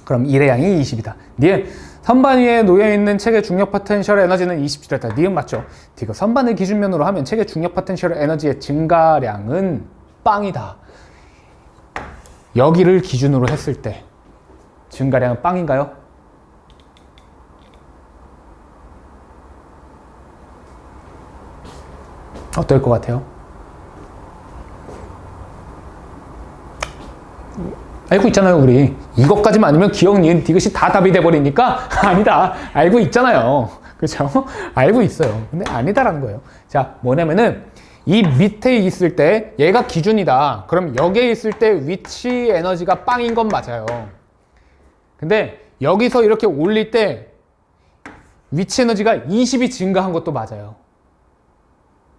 그럼 1의 양이 20이다. 니은 선반 위에 놓여있는 책의 중력 포텐셜 에너지는 20줄이다. 니은 맞죠? 이거 선반을 기준면으로 하면 책의 중력 포텐셜 에너지의 증가량은 빵이다. 여기를 기준으로 했을 때 증가량은 빵인가요? 어떨 것 같아요? 알고 있잖아요, 우리. 이것까지만 아니면 기억, 니은, 디귿이 다 답이 돼버리니까 아니다. 알고 있잖아요. 그죠? 알고 있어요. 근데 아니다라는 거예요. 자, 뭐냐면은 이 밑에 있을 때 얘가 기준이다. 그럼 여기에 있을 때 위치 에너지가 빵인 건 맞아요. 근데 여기서 이렇게 올릴 때 위치 에너지가 20이 증가한 것도 맞아요.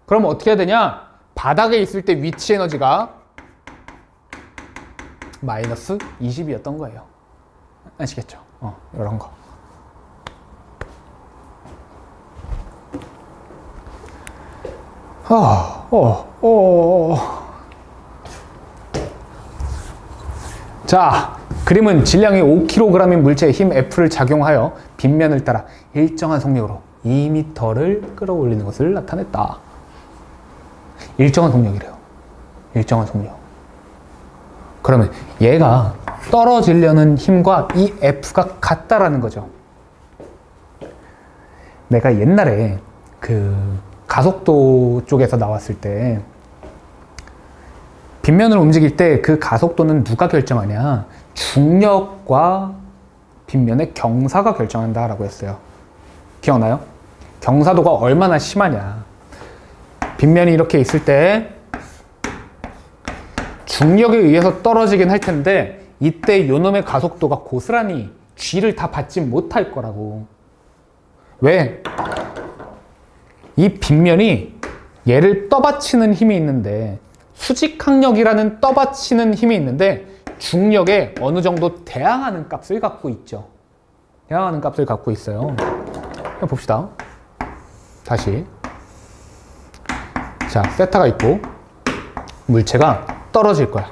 그럼 어떻게 해야 되냐? 바닥에 있을 때 위치 에너지가 마이너스 20이었던 거예요. 아시겠죠? 이런 거. 자, 그림은 질량이 5kg인 물체의 힘 F를 작용하여 빗면을 따라 일정한 속력으로 2m를 끌어올리는 것을 나타냈다. 일정한 속력이래요. 일정한 속력. 그러면 얘가 떨어지려는 힘과 이 F가 같다라는 거죠. 내가 옛날에 그 가속도 쪽에서 나왔을 때 빗면을 움직일 때 그 가속도는 누가 결정하냐? 중력과 빗면의 경사가 결정한다라고 했어요. 기억나요? 경사도가 얼마나 심하냐? 빗면이 이렇게 있을 때 중력에 의해서 떨어지긴 할 텐데 이때 요놈의 가속도가 고스란히 G를 다 받지 못할 거라고. 왜? 이 빗면이 얘를 떠받치는 힘이 있는데 수직항력이라는 떠받치는 힘이 있는데 중력에 어느 정도 대항하는 값을 갖고 있죠. 대항하는 값을 갖고 있어요. 한번 봅시다. 다시. 자, 세타가 있고 물체가 떨어질 거야.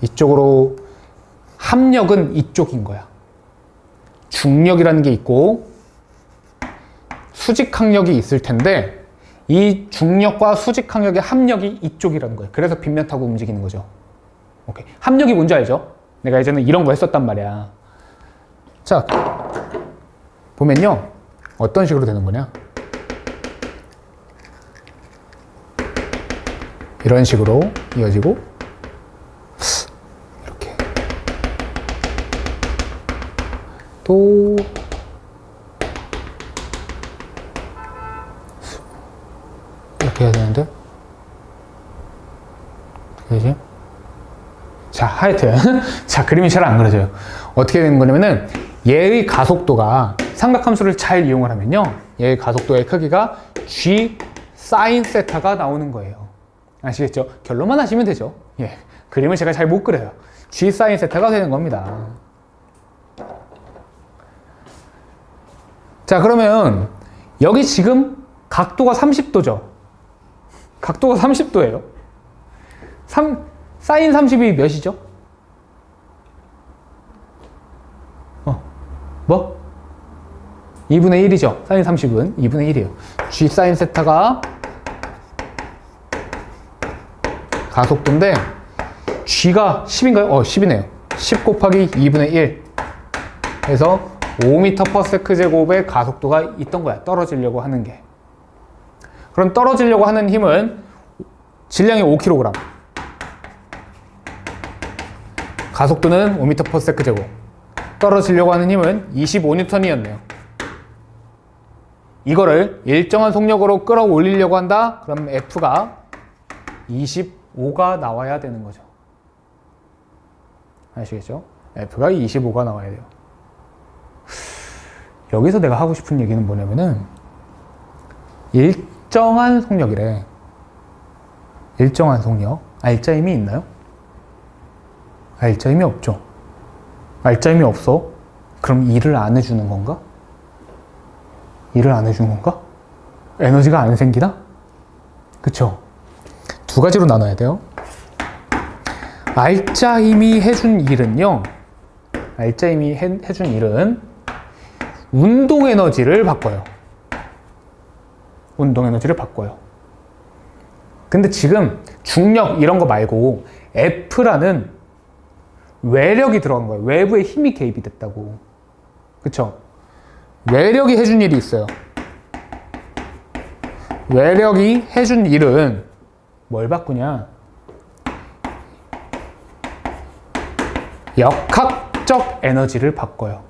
이쪽으로 합력은 이쪽인 거야. 중력이라는 게 있고 수직항력이 있을 텐데 이 중력과 수직항력의 합력이 이쪽이라는 거예요. 그래서 빗면 타고 움직이는 거죠. 오케이. 합력이 뭔지 알죠? 내가 예전에 이런 거 했었단 말이야. 자, 보면요. 어떤 식으로 되는 거냐? 이런 식으로 이어지고 이렇게 또 이렇게 해야 되는데 어떻게 되지? 자, 하여튼 자, 그림이 잘 안 그려져요. 어떻게 되는 거냐면은 얘의 가속도가 삼각함수를 잘 이용을 하면요, 얘의 가속도의 크기가 G 사인 세타가 나오는 거예요. 아시겠죠? 결론만 하시면 되죠. 예, 그림을 제가 잘 못 그려요. G 사인 세타가 되는 겁니다. 자, 그러면 여기 지금 각도가 30도죠. 각도가 30도예요. 사인 30이 몇이죠? 뭐? 2분의 1이죠. 사인 30은 2분의 1이에요. G 사인 세타가 가속도인데 G가 10인가요? 10이네요. 10 곱하기 2분의 1 해서 5m/s 제곱의 가속도가 있던 거야. 떨어지려고 하는 게. 그럼 떨어지려고 하는 힘은 질량이 5kg, 가속도는 5m/s 제곱, 떨어지려고 하는 힘은 25N이었네요. 이거를 일정한 속력으로 끌어올리려고 한다? 그럼 F가 25가 나와야 되는 거죠. 아시겠죠? F가 25가 나와야 돼요. 여기서 내가 하고 싶은 얘기는 뭐냐면은 일정한 속력이래. 일정한 속력. 알짜힘이 있나요? 알짜힘이 없죠. 알짜힘이 없어? 그럼 일을 안 해주는 건가? 일을 안 해주는 건가? 에너지가 안 생기나? 그쵸? 두 가지로 나눠야 돼요. 알짜힘이 해준 일은요, 알짜힘이 해준 일은 운동 에너지를 바꿔요. 운동 에너지를 바꿔요. 근데 지금 중력 이런 거 말고 F라는 외력이 들어간 거예요. 외부의 힘이 개입이 됐다고. 그쵸? 외력이 해준 일이 있어요. 외력이 해준 일은 뭘 바꾸냐? 역학적 에너지를 바꿔요.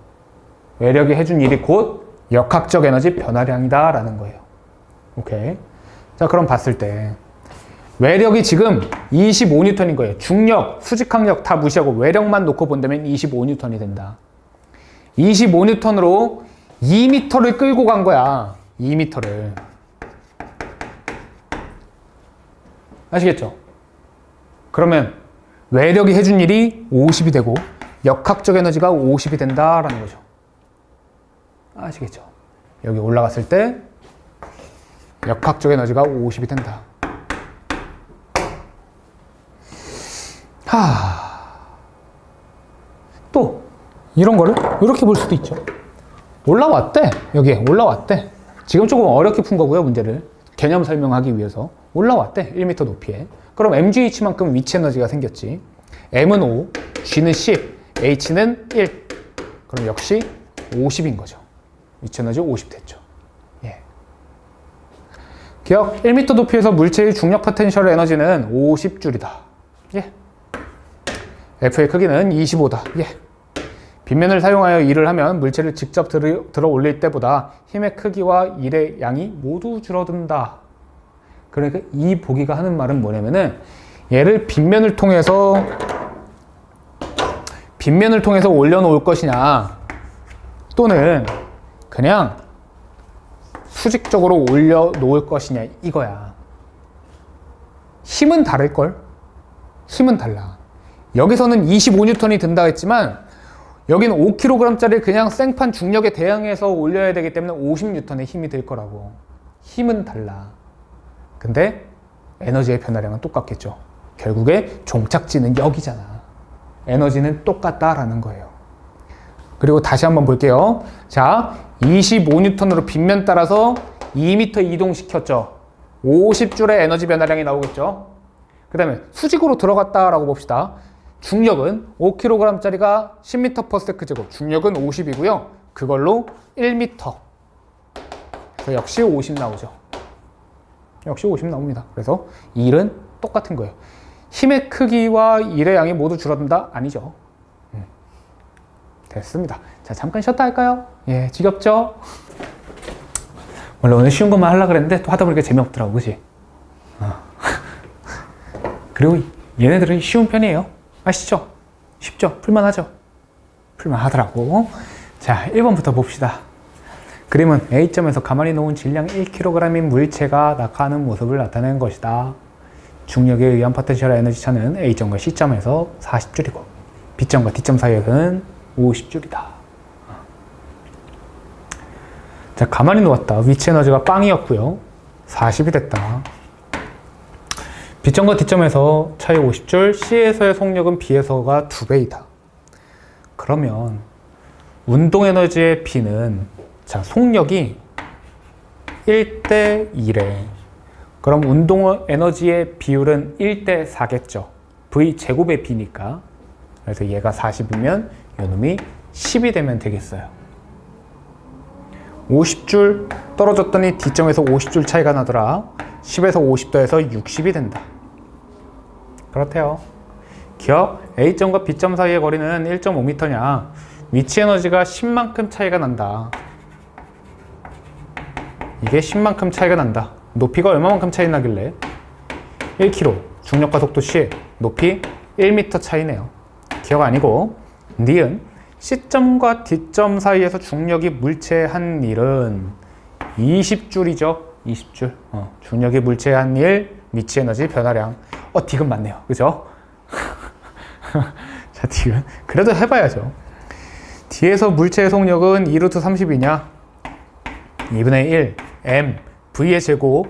외력이 해준 일이 곧 역학적 에너지 변화량이다 라는 거예요. 오케이. 자, 그럼 봤을 때 외력이 지금 25N인 거예요. 중력, 수직항력 다 무시하고 외력만 놓고 본다면 25N이 된다. 25N으로 2m를 끌고 간 거야. 2m를. 아시겠죠? 그러면 외력이 해준 일이 50이 되고 역학적 에너지가 50이 된다라는 거죠. 아시겠죠? 여기 올라갔을 때 역학적 에너지가 50이 된다. 또 이런 거를 이렇게 볼 수도 있죠. 올라왔대. 여기에 올라왔대. 지금 조금 어렵게 푼 거고요. 문제를 개념 설명하기 위해서. 올라왔대. 1m 높이에. 그럼 mgh만큼 위치 에너지가 생겼지. m은 5, g는 10, h는 1. 그럼 역시 50인 거죠. 위치 에너지 50 됐죠. 예. 기억 1m 높이에서 물체의 중력 포텐셜 에너지는 50줄이다. 예. F의 크기는 25다. 예. 빗면을 사용하여 일을 하면 물체를 직접 들어 올릴 때보다 힘의 크기와 일의 양이 모두 줄어든다. 그러니까 이 보기가 하는 말은 뭐냐면은 얘를 빗면을 통해서 올려놓을 것이냐 또는 그냥 수직적으로 올려놓을 것이냐 이거야. 힘은 다를걸? 힘은 달라. 여기서는 25N이 든다 했지만 여기는 5kg짜리 그냥 생판 중력에 대항해서 올려야 되기 때문에 50N의 힘이 들 거라고. 힘은 달라. 근데 에너지의 변화량은 똑같겠죠. 결국에 종착지는 여기잖아. 에너지는 똑같다라는 거예요. 그리고 다시 한번 볼게요. 자, 25N으로 빗면 따라서 2m 이동시켰죠. 50줄의 에너지 변화량이 나오겠죠. 그 다음에 수직으로 들어갔다라고 봅시다. 중력은 5kg짜리가 10m/s 제곱, 중력은 50이고요. 그걸로 1m. 그래서 역시 50 나오죠. 역시 50 나옵니다. 그래서 일은 똑같은 거예요. 힘의 크기와 일의 양이 모두 줄어든다? 아니죠. 됐습니다. 자, 잠깐 쉬었다 할까요? 예, 지겹죠? 원래 오늘 쉬운 것만 하려고 그랬는데 또 하다 보니까 재미없더라고, 그치? 그리고 얘네들은 쉬운 편이에요. 아시죠? 쉽죠? 풀만하죠? 풀만하더라고. 자, 1번부터 봅시다. 그림은 A점에서 가만히 놓은 질량 1kg인 물체가 낙하하는 모습을 나타낸 것이다. 중력에 의한 포텐셜 에너지 차는 A점과 C점에서 40줄이고 B점과 D점 사이에서는 50줄이다. 자, 가만히 놓았다. 위치 에너지가 빵이었고요. 40이 됐다. B점과 D점에서 차이 50줄, C에서의 속력은 B에서가 2배이다. 그러면 운동 에너지의 B는 자, 속력이 1대 2래. 그럼 운동 에너지의 비율은 1대 4겠죠. V 제곱의 B니까. 그래서 얘가 40이면 이놈이 10이 되면 되겠어요. 50줄 떨어졌더니 D점에서 50줄 차이가 나더라. 10에서 50 더해서 60이 된다. 그렇대요. 기억, A점과 B점 사이의 거리는 1.5m냐. 위치 에너지가 10만큼 차이가 난다. 이게 10만큼 차이가 난다. 높이가 얼마만큼 차이 나길래? 1km, 중력과 속도 c, 높이 1m 차이네요. 기억 아니고 니은 C점과 D점 사이에서 중력이 물체에 한 일은 20줄이죠. 20줄. 중력이 물체에 한 일, 미치 에너지 변화량. 디귿 맞네요. 그죠? 자, 디귿. 그래도 해봐야죠. D에서 물체의 속력은 2루트 30이냐? 2분의 1 m V의 제곱이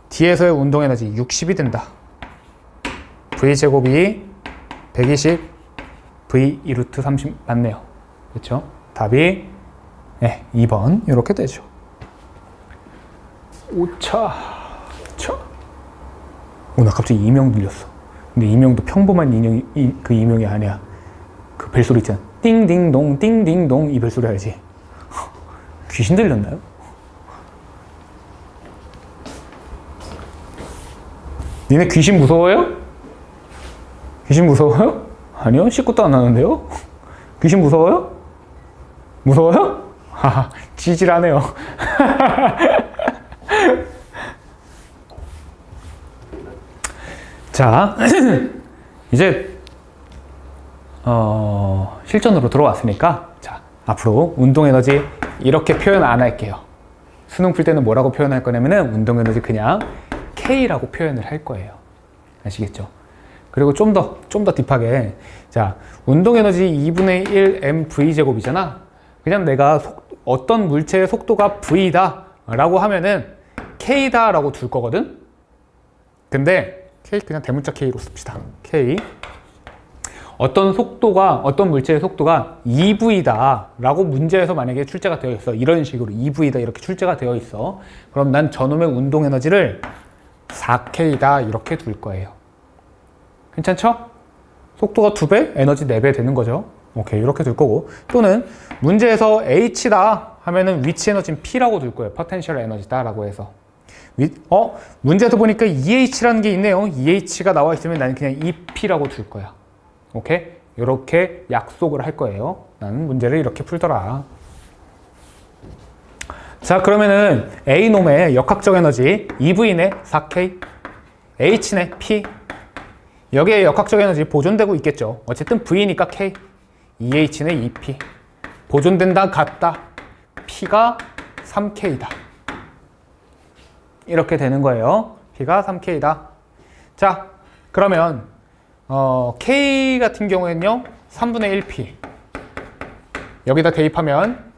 D에서의 운동 에너지 60이 된다. V 제곱이 120 V 2루트 30 맞네요. 그렇죠? 답이 2번 이렇게 되죠. 5차 나 갑자기 이명 들렸어. 근데 이명도 평범한 인형이 그 이명이 아니야. 그 벨소리 있잖아. 띵띵동 띵띵동 이 벨소리 알지? 귀신 들렸나요? 니네 귀신 무서워요? 귀신 무서워요? 아니요, 씻고도 안 하는데요? 귀신 무서워요? 무서워요? 하하, 지질하네요. 자, 이제 실전으로 들어왔으니까 자, 앞으로 운동 에너지 이렇게 표현 안 할게요. 수능 풀 때는 뭐라고 표현할 거냐면은 운동 에너지 그냥 K라고 표현을 할 거예요. 아시겠죠? 그리고 좀 더 딥하게 자, 운동 에너지 2분의 1 mv 제곱이잖아. 그냥 내가 어떤 물체의 속도가 v다 라고 하면은 k다 라고 둘 거거든. 근데 k 그냥 대문자 k로 씁시다. k 어떤 물체의 속도가 2v다 라고 문제에서 만약에 출제가 되어 있어. 이런 식으로 2v다 이렇게 출제가 되어 있어. 그럼 난 저놈의 운동 에너지를 4k다 이렇게 둘 거예요. 괜찮죠? 속도가 2배, 에너지 4배 되는 거죠. 오케이, 이렇게 둘 거고. 또는 문제에서 h다 하면은 위치 에너지는 p라고 둘 거예요. 포텐셜 에너지다 라고 해서. 문제에서 보니까 EH라는 게 있네요. EH가 나와 있으면 나는 그냥 EP라고 둘 거야. 오케이? 이렇게 약속을 할 거예요. 나는 문제를 이렇게 풀더라. 자, 그러면은 A놈의 역학적 에너지 EV네 4K, H네 P. 여기에 역학적 에너지 보존되고 있겠죠. 어쨌든 V니까 K, EH네 EP. 보존된다 같다. P가 3K다. 이렇게 되는 거예요. P가 3K다. 자, 그러면 K 같은 경우에는요 3분의 1P 여기다 대입하면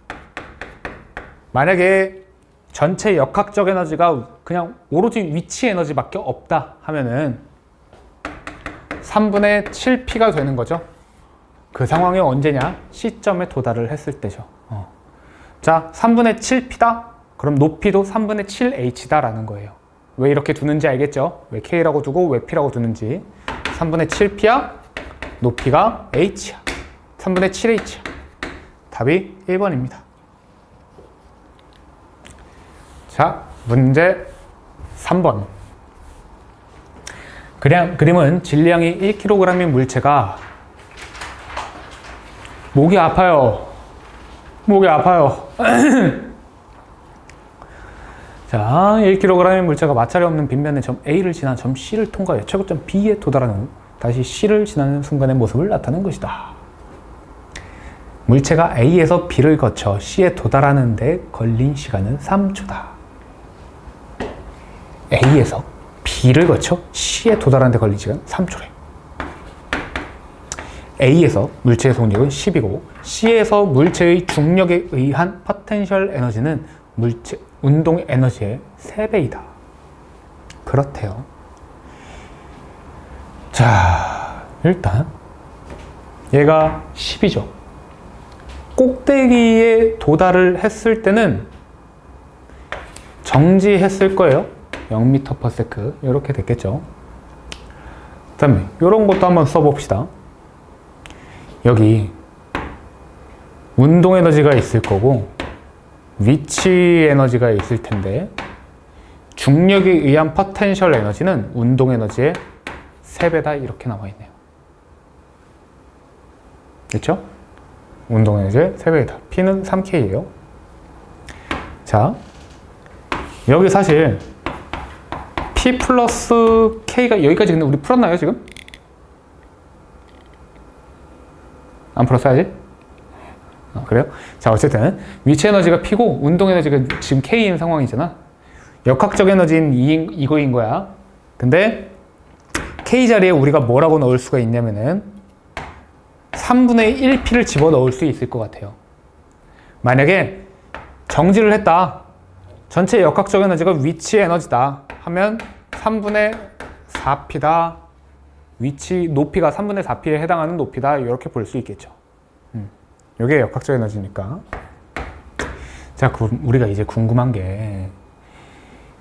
만약에 전체 역학적 에너지가 그냥 오로지 위치 에너지밖에 없다 하면은 3분의 7P가 되는 거죠. 그 상황이 언제냐? C점에 도달을 했을 때죠. 자, 3분의 7P다? 그럼 높이도 3분의 7H다 라는 거예요. 왜 이렇게 두는지 알겠죠? 왜 K라고 두고 왜 P라고 두는지. 3분의 7P야, 높이가 H야. 3분의 7H야. 답이 1번입니다. 자, 문제 3번. 그림은 질량이 1kg인 물체가 목이 아파요. 자, 1kg의 물체가 마찰이 없는 빗면의 점 A를 지나 점 C를 통과해 최고점 B에 도달하는 후 다시 C를 지나는 순간의 모습을 나타내는 것이다. 물체가 A에서 B를 거쳐 C에 도달하는 데 걸린 시간은 3초다. A에서 B를 거쳐 C에 도달하는 데 걸린 시간 3초래. A에서 물체의 속력은 10이고 C에서 물체의 중력에 의한 포텐셜 에너지는 운동 에너지의 3배이다. 그렇대요. 자, 일단 얘가 10이죠. 꼭대기에 도달을 했을 때는 정지했을 거예요. 0m/s 이렇게 됐겠죠. 그 다음에 이런 것도 한번 써봅시다. 여기 운동 에너지가 있을 거고 위치 에너지가 있을 텐데 중력에 의한 포텐셜 에너지는 운동 에너지의 3배다 이렇게 나와 있네요. 그렇죠? 운동 에너지의 3배이다. P는 3K예요. 자, 여기 사실 P 플러스 K가 여기까지 근데 우리 풀었나요 지금? 안 풀었어야지? 그래요? 자, 어쨌든 위치 에너지가 P고 운동 에너지가 지금 K인 상황이잖아. 역학적 에너지는 이거인 거야. 근데 K 자리에 우리가 뭐라고 넣을 수가 있냐면은 3분의 1P를 집어넣을 수 있을 것 같아요. 만약에 정지를 했다. 전체 역학적 에너지가 위치 에너지다 하면 3분의 4P다. 위치 높이가 3분의 4P에 해당하는 높이다. 이렇게 볼 수 있겠죠. 이게 역학적 에너지니까. 자, 그럼 우리가 이제 궁금한 게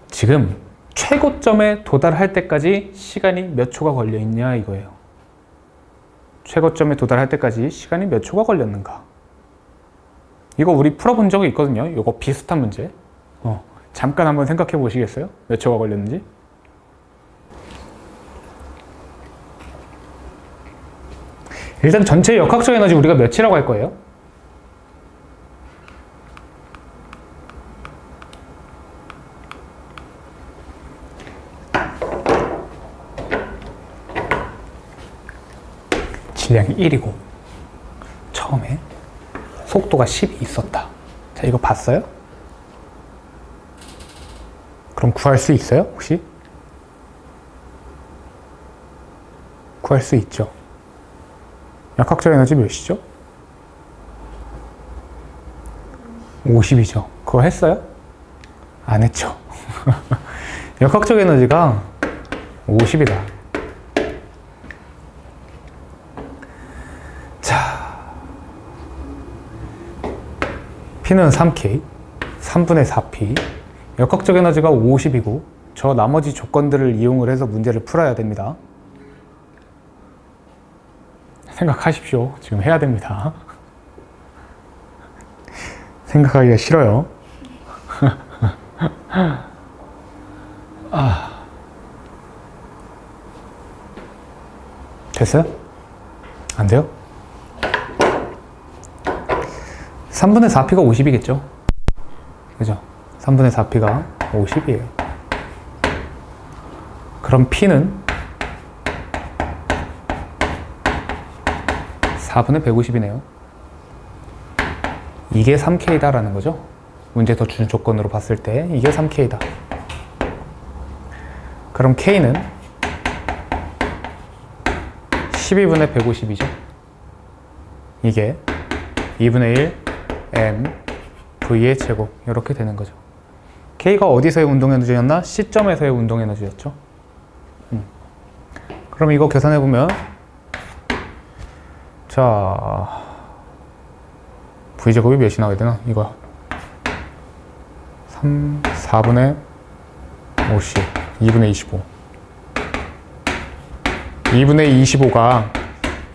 지금 최고점에 도달할 때까지 시간이 몇 초가 걸려 있냐 이거예요. 최고점에 도달할 때까지 시간이 몇 초가 걸렸는가. 이거 우리 풀어본 적이 있거든요. 이거 비슷한 문제. 잠깐 한번 생각해 보시겠어요? 몇 초가 걸렸는지? 일단 전체 역학적 에너지 우리가 몇이라고 할 거예요? 질량이 1이고 처음에 속도가 10이 있었다. 자, 이거 봤어요? 그럼 구할 수 있어요? 혹시? 구할 수 있죠. 역학적 에너지 몇이죠? 50이죠. 그거 했어요? 안 했죠. 역학적 에너지가 50이다. 자, P는 3K, 3분의 4P. 역학적 에너지가 50이고 저 나머지 조건들을 이용을 해서 문제를 풀어야 됩니다. 생각하십시오. 지금 해야 됩니다. 생각하기가 싫어요. 됐어요? 안 돼요? 3분의 4P가 50이겠죠? 그죠? 3분의 4P가 50이에요. 그럼 P는 4분의 150이네요. 이게 3K다 라는 거죠. 문제에서 주는 조건으로 봤을 때 이게 3K다. 그럼 K는 12분의 150이죠. 이게 2분의 1 M V의 제곱 이렇게 되는 거죠. K가 어디서의 운동에너지였나? C점에서의 운동에너지였죠. 그럼 이거 계산해보면 자, V제곱이 몇이 나와야 되나? 이거 4분의 50 2분의 25 2분의 25가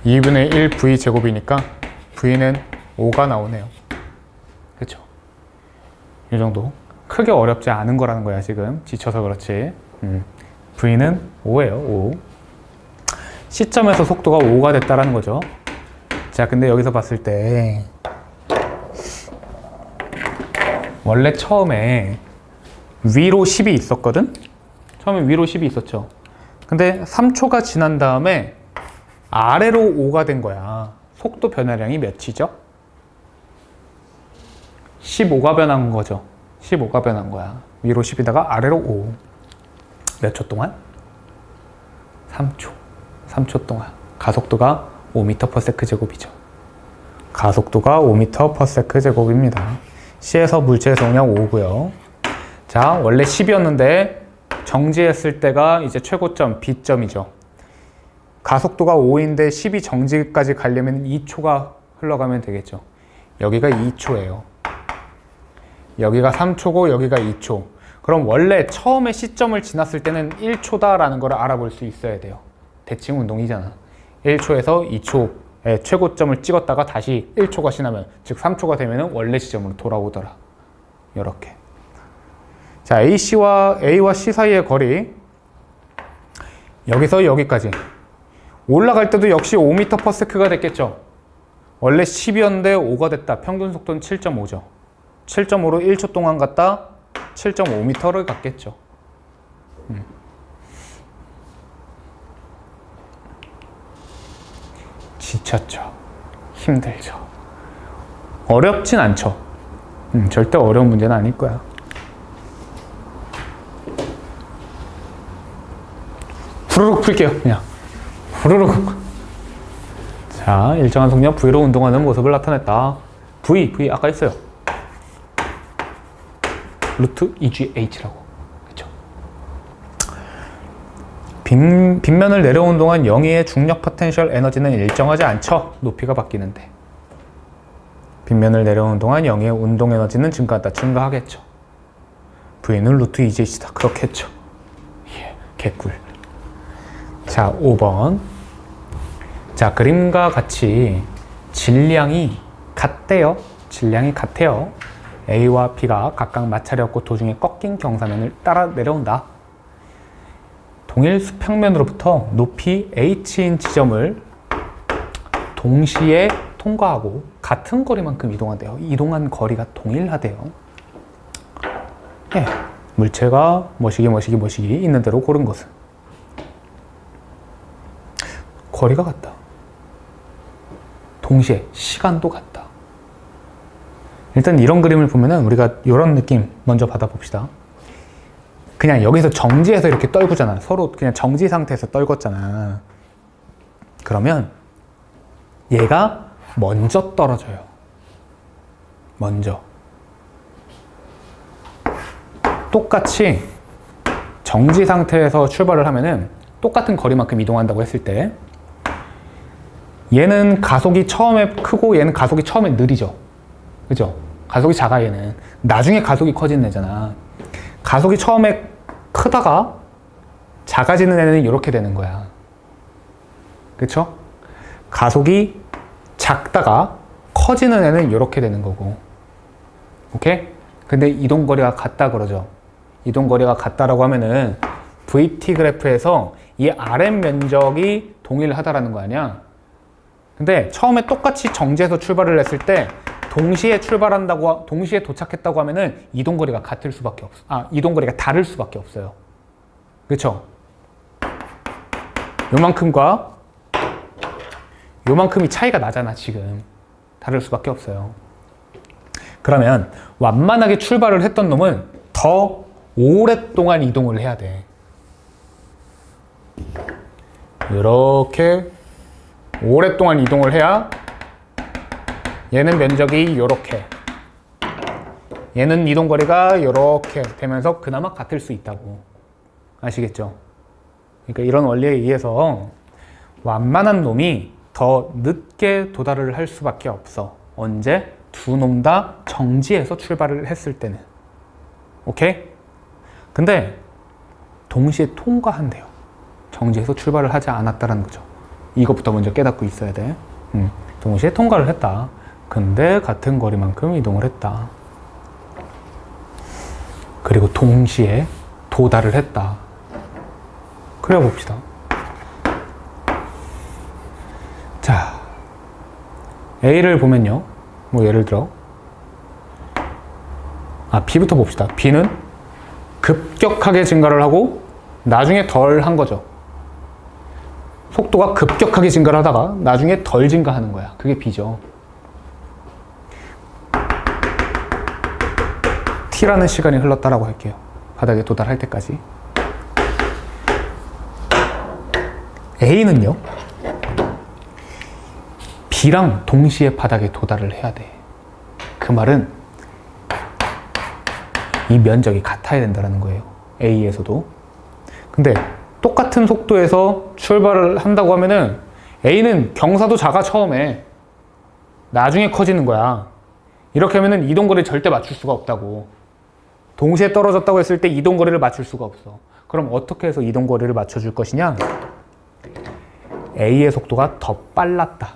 2분의 1 V제곱이니까 V는 5가 나오네요. 그쵸? 이 정도 크게 어렵지 않은 거라는 거야. 지금 지쳐서 그렇지. V는 5예요. 5. C점에서 속도가 5가 됐다라는 거죠. 자, 근데 여기서 봤을 때 원래 처음에 위로 10이 있었거든? 처음에 위로 10이 있었죠. 근데 3초가 지난 다음에 아래로 5가 된 거야. 속도 변화량이 몇이죠? 15가 변한 거죠. 15가 변한 거야. 위로 10이다가 아래로 5. 몇 초 동안? 3초. 3초 동안. 가속도가 5m/s 제곱이죠. 가속도가 5m/s 제곱입니다. C에서 물체의 성량 5고요. 자, 원래 10이었는데 정지했을 때가 이제 최고점 B점이죠. 가속도가 5인데 10이 정지까지 가려면 2초가 흘러가면 되겠죠. 여기가 2초예요. 여기가 3초고 여기가 2초. 그럼 원래 처음에 C점을 지났을 때는 1초다라는 걸 알아볼 수 있어야 돼요. 대칭 운동이잖아. 1초에서 2초의 최고점을 찍었다가 다시 1초가 지나면, 즉 3초가 되면 원래 지점으로 돌아오더라. 이렇게. 자, A와 C 사이의 거리, 여기서 여기까지 올라갈 때도 역시 5m/s가 됐겠죠. 원래 10이었는데 5가 됐다. 평균 속도는 7.5죠. 7.5로 1초 동안 갔다 7.5m를 갔겠죠. 지쳤죠. 힘들죠. 어렵진 않죠. 절대 어려운 문제는 아닐 거야. 후루룩 풀게요. 그냥 후루룩. 자, 일정한 속력 V로 운동하는 모습을 나타냈다. V 아까 했어요. 루트 EGH라고. 그쵸? 빗면을 내려온 동안 영희의 중력 포텐셜 에너지는 일정하지 않죠. 높이가 바뀌는데. 빗면을 내려온 동안 영희의 운동 에너지는 증가한다. 증가하겠죠. V는 루트 EGH다. 그렇겠죠. 예, 개꿀. 자, 5번. 자, 그림과 같이 질량이 같대요. 질량이 같아요. A와 B가 각각 마찰이었고 도중에 꺾인 경사면을 따라 내려온다. 동일 수평면으로부터 높이 H인 지점을 동시에 통과하고 같은 거리만큼 이동한대요. 이동한 거리가 동일하대요. 네. 물체가 뭐시기 있는 대로 고른 것은 거리가 같다. 동시에 시간도 같다. 일단 이런 그림을 보면은 우리가 이런 느낌 먼저 받아봅시다. 그냥 여기서 정지해서 이렇게 떨구잖아. 서로 그냥 정지 상태에서 떨궜잖아. 그러면 얘가 먼저 떨어져요. 먼저. 똑같이 정지 상태에서 출발을 하면은 똑같은 거리만큼 이동한다고 했을 때 얘는 가속이 처음에 크고 얘는 가속이 처음에 느리죠. 그죠? 가속이 작아 얘는. 나중에 가속이 커지는 애잖아. 가속이 처음에 크다가 작아지는 애는 이렇게 되는 거야. 그쵸? 가속이 작다가 커지는 애는 이렇게 되는 거고. 오케이? 근데 이동거리가 같다 그러죠. 이동거리가 같다라고 하면은 VT 그래프에서 이 RM 면적이 동일하다라는 거 아니야? 근데 처음에 똑같이 정지해서 출발을 했을 때 동시에 동시에 도착했다고 하면은 이동거리가 같을 수밖에 없어. 이동거리가 다를 수밖에 없어요. 그렇죠? 요만큼과 요만큼이 차이가 나잖아, 지금. 다를 수밖에 없어요. 그러면 완만하게 출발을 했던 놈은 더 오랫동안 이동을 해야 돼. 이렇게 오랫동안 이동을 해야 얘는 면적이 이렇게, 얘는 이동거리가 이렇게 되면서 그나마 같을 수 있다고. 아시겠죠? 그러니까 이런 원리에 의해서 완만한 놈이 더 늦게 도달을 할 수밖에 없어. 언제? 두 놈 다 정지해서 출발을 했을 때는. 오케이? 근데 동시에 통과한대요. 정지해서 출발을 하지 않았다는 거죠. 이것부터 먼저 깨닫고 있어야 돼. 동시에 통과를 했다. 근데 같은 거리만큼 이동을 했다. 그리고 동시에 도달을 했다. 그래 봅시다. 자, A를 보면요. 뭐 예를 들어 B부터 봅시다. B는 급격하게 증가를 하고 나중에 덜 한 거죠. 속도가 급격하게 증가를 하다가 나중에 덜 증가하는 거야. 그게 B죠. T라는 시간이 흘렀다라고 할게요. 바닥에 도달할 때까지. A는요. B랑 동시에 바닥에 도달을 해야 돼. 그 말은 이 면적이 같아야 된다는 거예요. A에서도. 근데 똑같은 속도에서 출발을 한다고 하면은 A는 경사도 작아 처음에. 나중에 커지는 거야. 이렇게 하면은 이동거리를 절대 맞출 수가 없다고. 동시에 떨어졌다고 했을 때 이동거리를 맞출 수가 없어. 그럼 어떻게 해서 이동거리를 맞춰줄 것이냐? A의 속도가 더 빨랐다.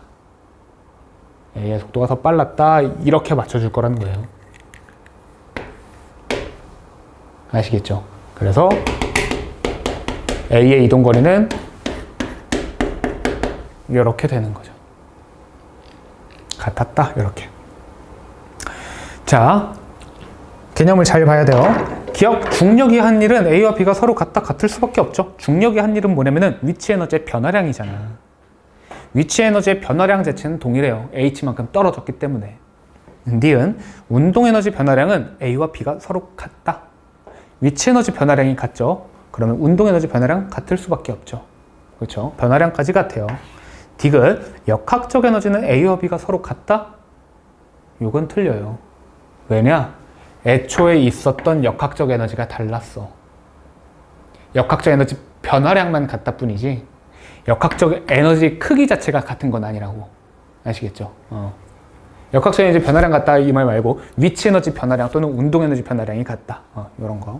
A의 속도가 더 빨랐다. 이렇게 맞춰줄 거라는 거예요. 아시겠죠? 그래서 A의 이동거리는 이렇게 되는 거죠. 같았다. 이렇게. 자, 개념을 잘 봐야 돼요. 기억, 중력이 한 일은 A와 B가 서로 같을 수밖에 없죠. 중력이 한 일은 뭐냐면은 위치 에너지의 변화량이잖아. 위치 에너지의 변화량 자체는 동일해요. H만큼 떨어졌기 때문에. 니은 운동 에너지 변화량은 A와 B가 서로 같다. 위치 에너지 변화량이 같죠. 그러면 운동 에너지 변화량 같을 수밖에 없죠. 그렇죠? 변화량까지 같아요. 디귿 역학적 에너지는 A와 B가 서로 같다? 이건 틀려요. 왜냐? 애초에 있었던 역학적 에너지가 달랐어. 역학적 에너지 변화량만 같다 뿐이지 역학적 에너지 크기 자체가 같은 건 아니라고. 아시겠죠? 역학적 에너지 변화량 같다 이 말 말고 위치 에너지 변화량 또는 운동 에너지 변화량이 같다. 이런 거.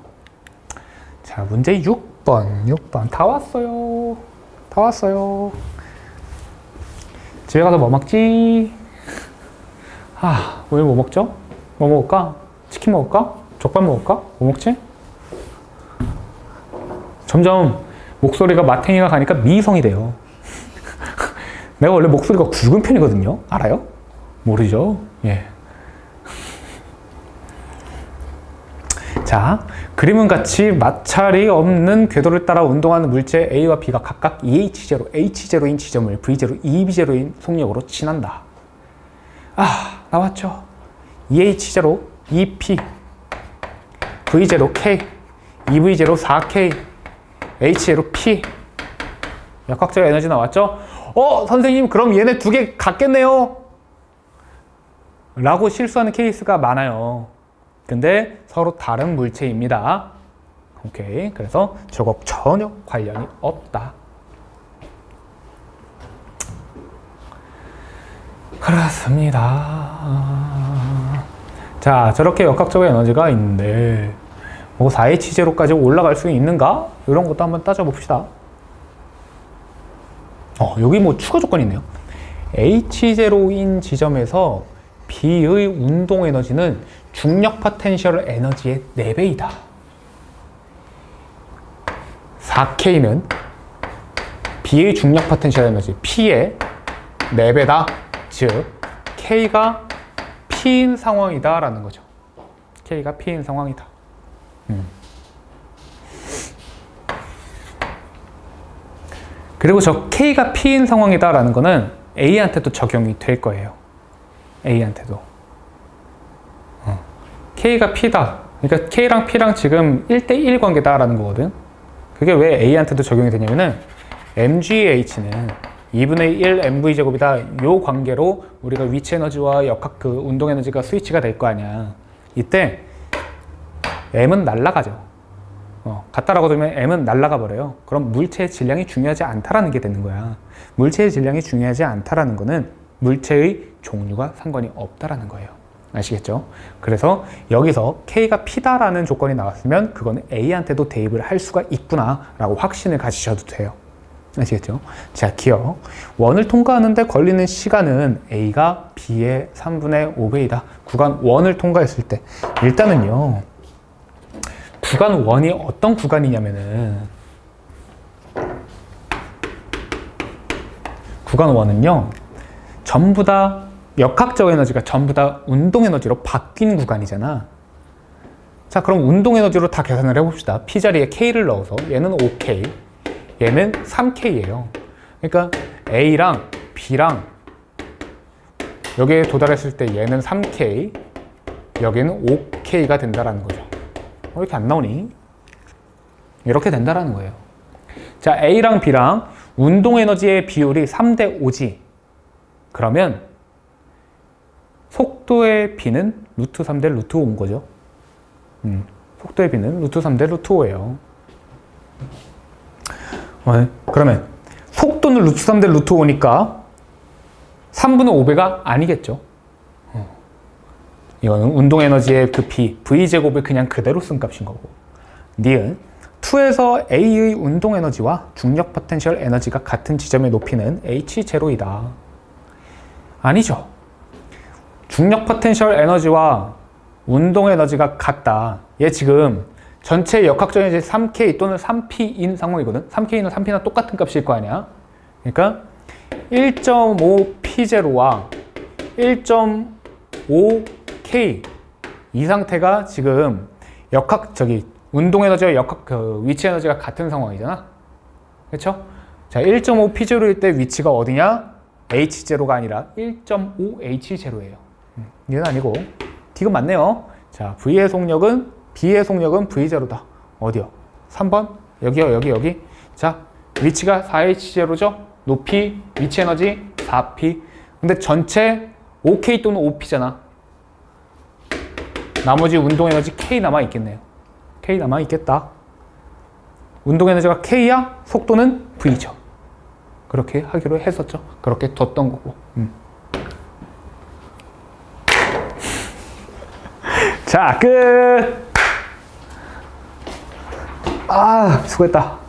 자, 문제 6번. 다 왔어요. 다 왔어요. 집에 가서 뭐 먹지? 오늘 뭐 먹죠? 뭐 먹을까? 치킨 먹을까? 족발 먹을까? 뭐 먹지? 점점 목소리가 마탱이가 가니까 미성이 돼요. 내가 원래 목소리가 굵은 편이거든요. 알아요? 모르죠? 예. 자, 그림은 같이 마찰이 없는 궤도를 따라 운동하는 물체 A와 B가 각각 EH0, H0인 지점을 V0, EB0인 속력으로 지난다. 아, 나왔죠? EH0, EP, V0, K, EV0, 4K, H0, P. 역학적 에너지 나왔죠? 선생님, 그럼 얘네 두 개 같겠네요? 라고 실수하는 케이스가 많아요. 근데 서로 다른 물체입니다. 오케이. 그래서 저거 전혀 관련이 없다. 그렇습니다. 자, 저렇게 역학적 에너지가 있는데 뭐 4H0까지 올라갈 수 있는가? 이런 것도 한번 따져봅시다. 여기 뭐 추가 조건이 있네요. H0인 지점에서 B의 운동 에너지는 중력 포텐셜 에너지의 4배이다. 4K는 B의 중력 포텐셜 에너지 P의 4배다. 즉 K가 P인 상황이다 라는 거죠. K가 P인 상황이다. 그리고 저 K가 P인 상황이다 라는 거는 A한테도 적용이 될 거예요. A한테도. K가 P다. 그러니까 K랑 P랑 지금 1대1 관계다 라는 거거든. 그게 왜 A한테도 적용이 되냐면은 mgH는 2분의 1 mv제곱이다. 요 관계로 우리가 위치 에너지와 역학 운동 에너지가 스위치가 될 거 아니야. 이때 m은 날아가죠. 같다라고 들으면 m은 날아가 버려요. 그럼 물체의 질량이 중요하지 않다라는 게 되는 거야. 물체의 질량이 중요하지 않다라는 거는 물체의 종류가 상관이 없다라는 거예요. 아시겠죠? 그래서 여기서 K가 P다라는 조건이 나왔으면 그거는 A한테도 대입을 할 수가 있구나 라고 확신을 가지셔도 돼요. 아시겠죠? 자, 기억. 원을 통과하는데 걸리는 시간은 A가 B의 3분의 5배이다. 구간 1을 통과했을 때 일단은요, 구간 1이 어떤 구간이냐면은 구간 1은요 전부 다 역학적 에너지가 전부 다 운동 에너지로 바뀐 구간이잖아. 자, 그럼 운동 에너지로 다 계산을 해봅시다. P 자리에 K를 넣어서 얘는 5K, 얘는 3K예요. 그러니까 A랑 B랑 여기에 도달했을 때 얘는 3K, 여기는 5K가 된다라는 거죠. 왜 이렇게 안 나오니? 이렇게 된다라는 거예요. 자, A랑 B랑 운동 에너지의 비율이 3대 5지. 그러면 속도의 B는 루트 3대 루트 5인 거죠. 속도의 B는 루트 3대 루트 5예요. 그러면 속도는 루트 3대 루트 5니까 3분의 5배가 아니겠죠. 이거는 운동 에너지의 그 B, V제곱을 그냥 그대로 쓴 값인 거고. 니은 2에서 A의 운동 에너지와 중력 포텐셜 에너지가 같은 지점의 높이는 H0이다. 아니죠. 중력 포텐셜 에너지와 운동 에너지가 같다. 얘 지금 전체 역학적 에너지 3K 또는 3P인 상황이거든. 3K는 3P나 똑같은 값일 거 아니야. 그러니까 1.5P0와 1.5K 이 상태가 지금 운동 에너지와 역학 위치 에너지가 같은 상황이잖아. 그렇죠? 자, 1.5P0일 때 위치가 어디냐? H0가 아니라 1.5H0예요. 이건 아니고 D가 맞네요. 자, B의 속력은 V0다. 어디요? 3번? 여기요, 여기. 자, 위치가 4H0죠? 높이, 위치 에너지 4P. 근데 전체 5K 또는 5P잖아. 나머지 운동 에너지 K 남아있겠네요. K 남아있겠다. 운동 에너지가 K야? 속도는 V죠. 그렇게 하기로 했었죠. 그렇게 뒀던 거고. 자, 끝! 수고했다.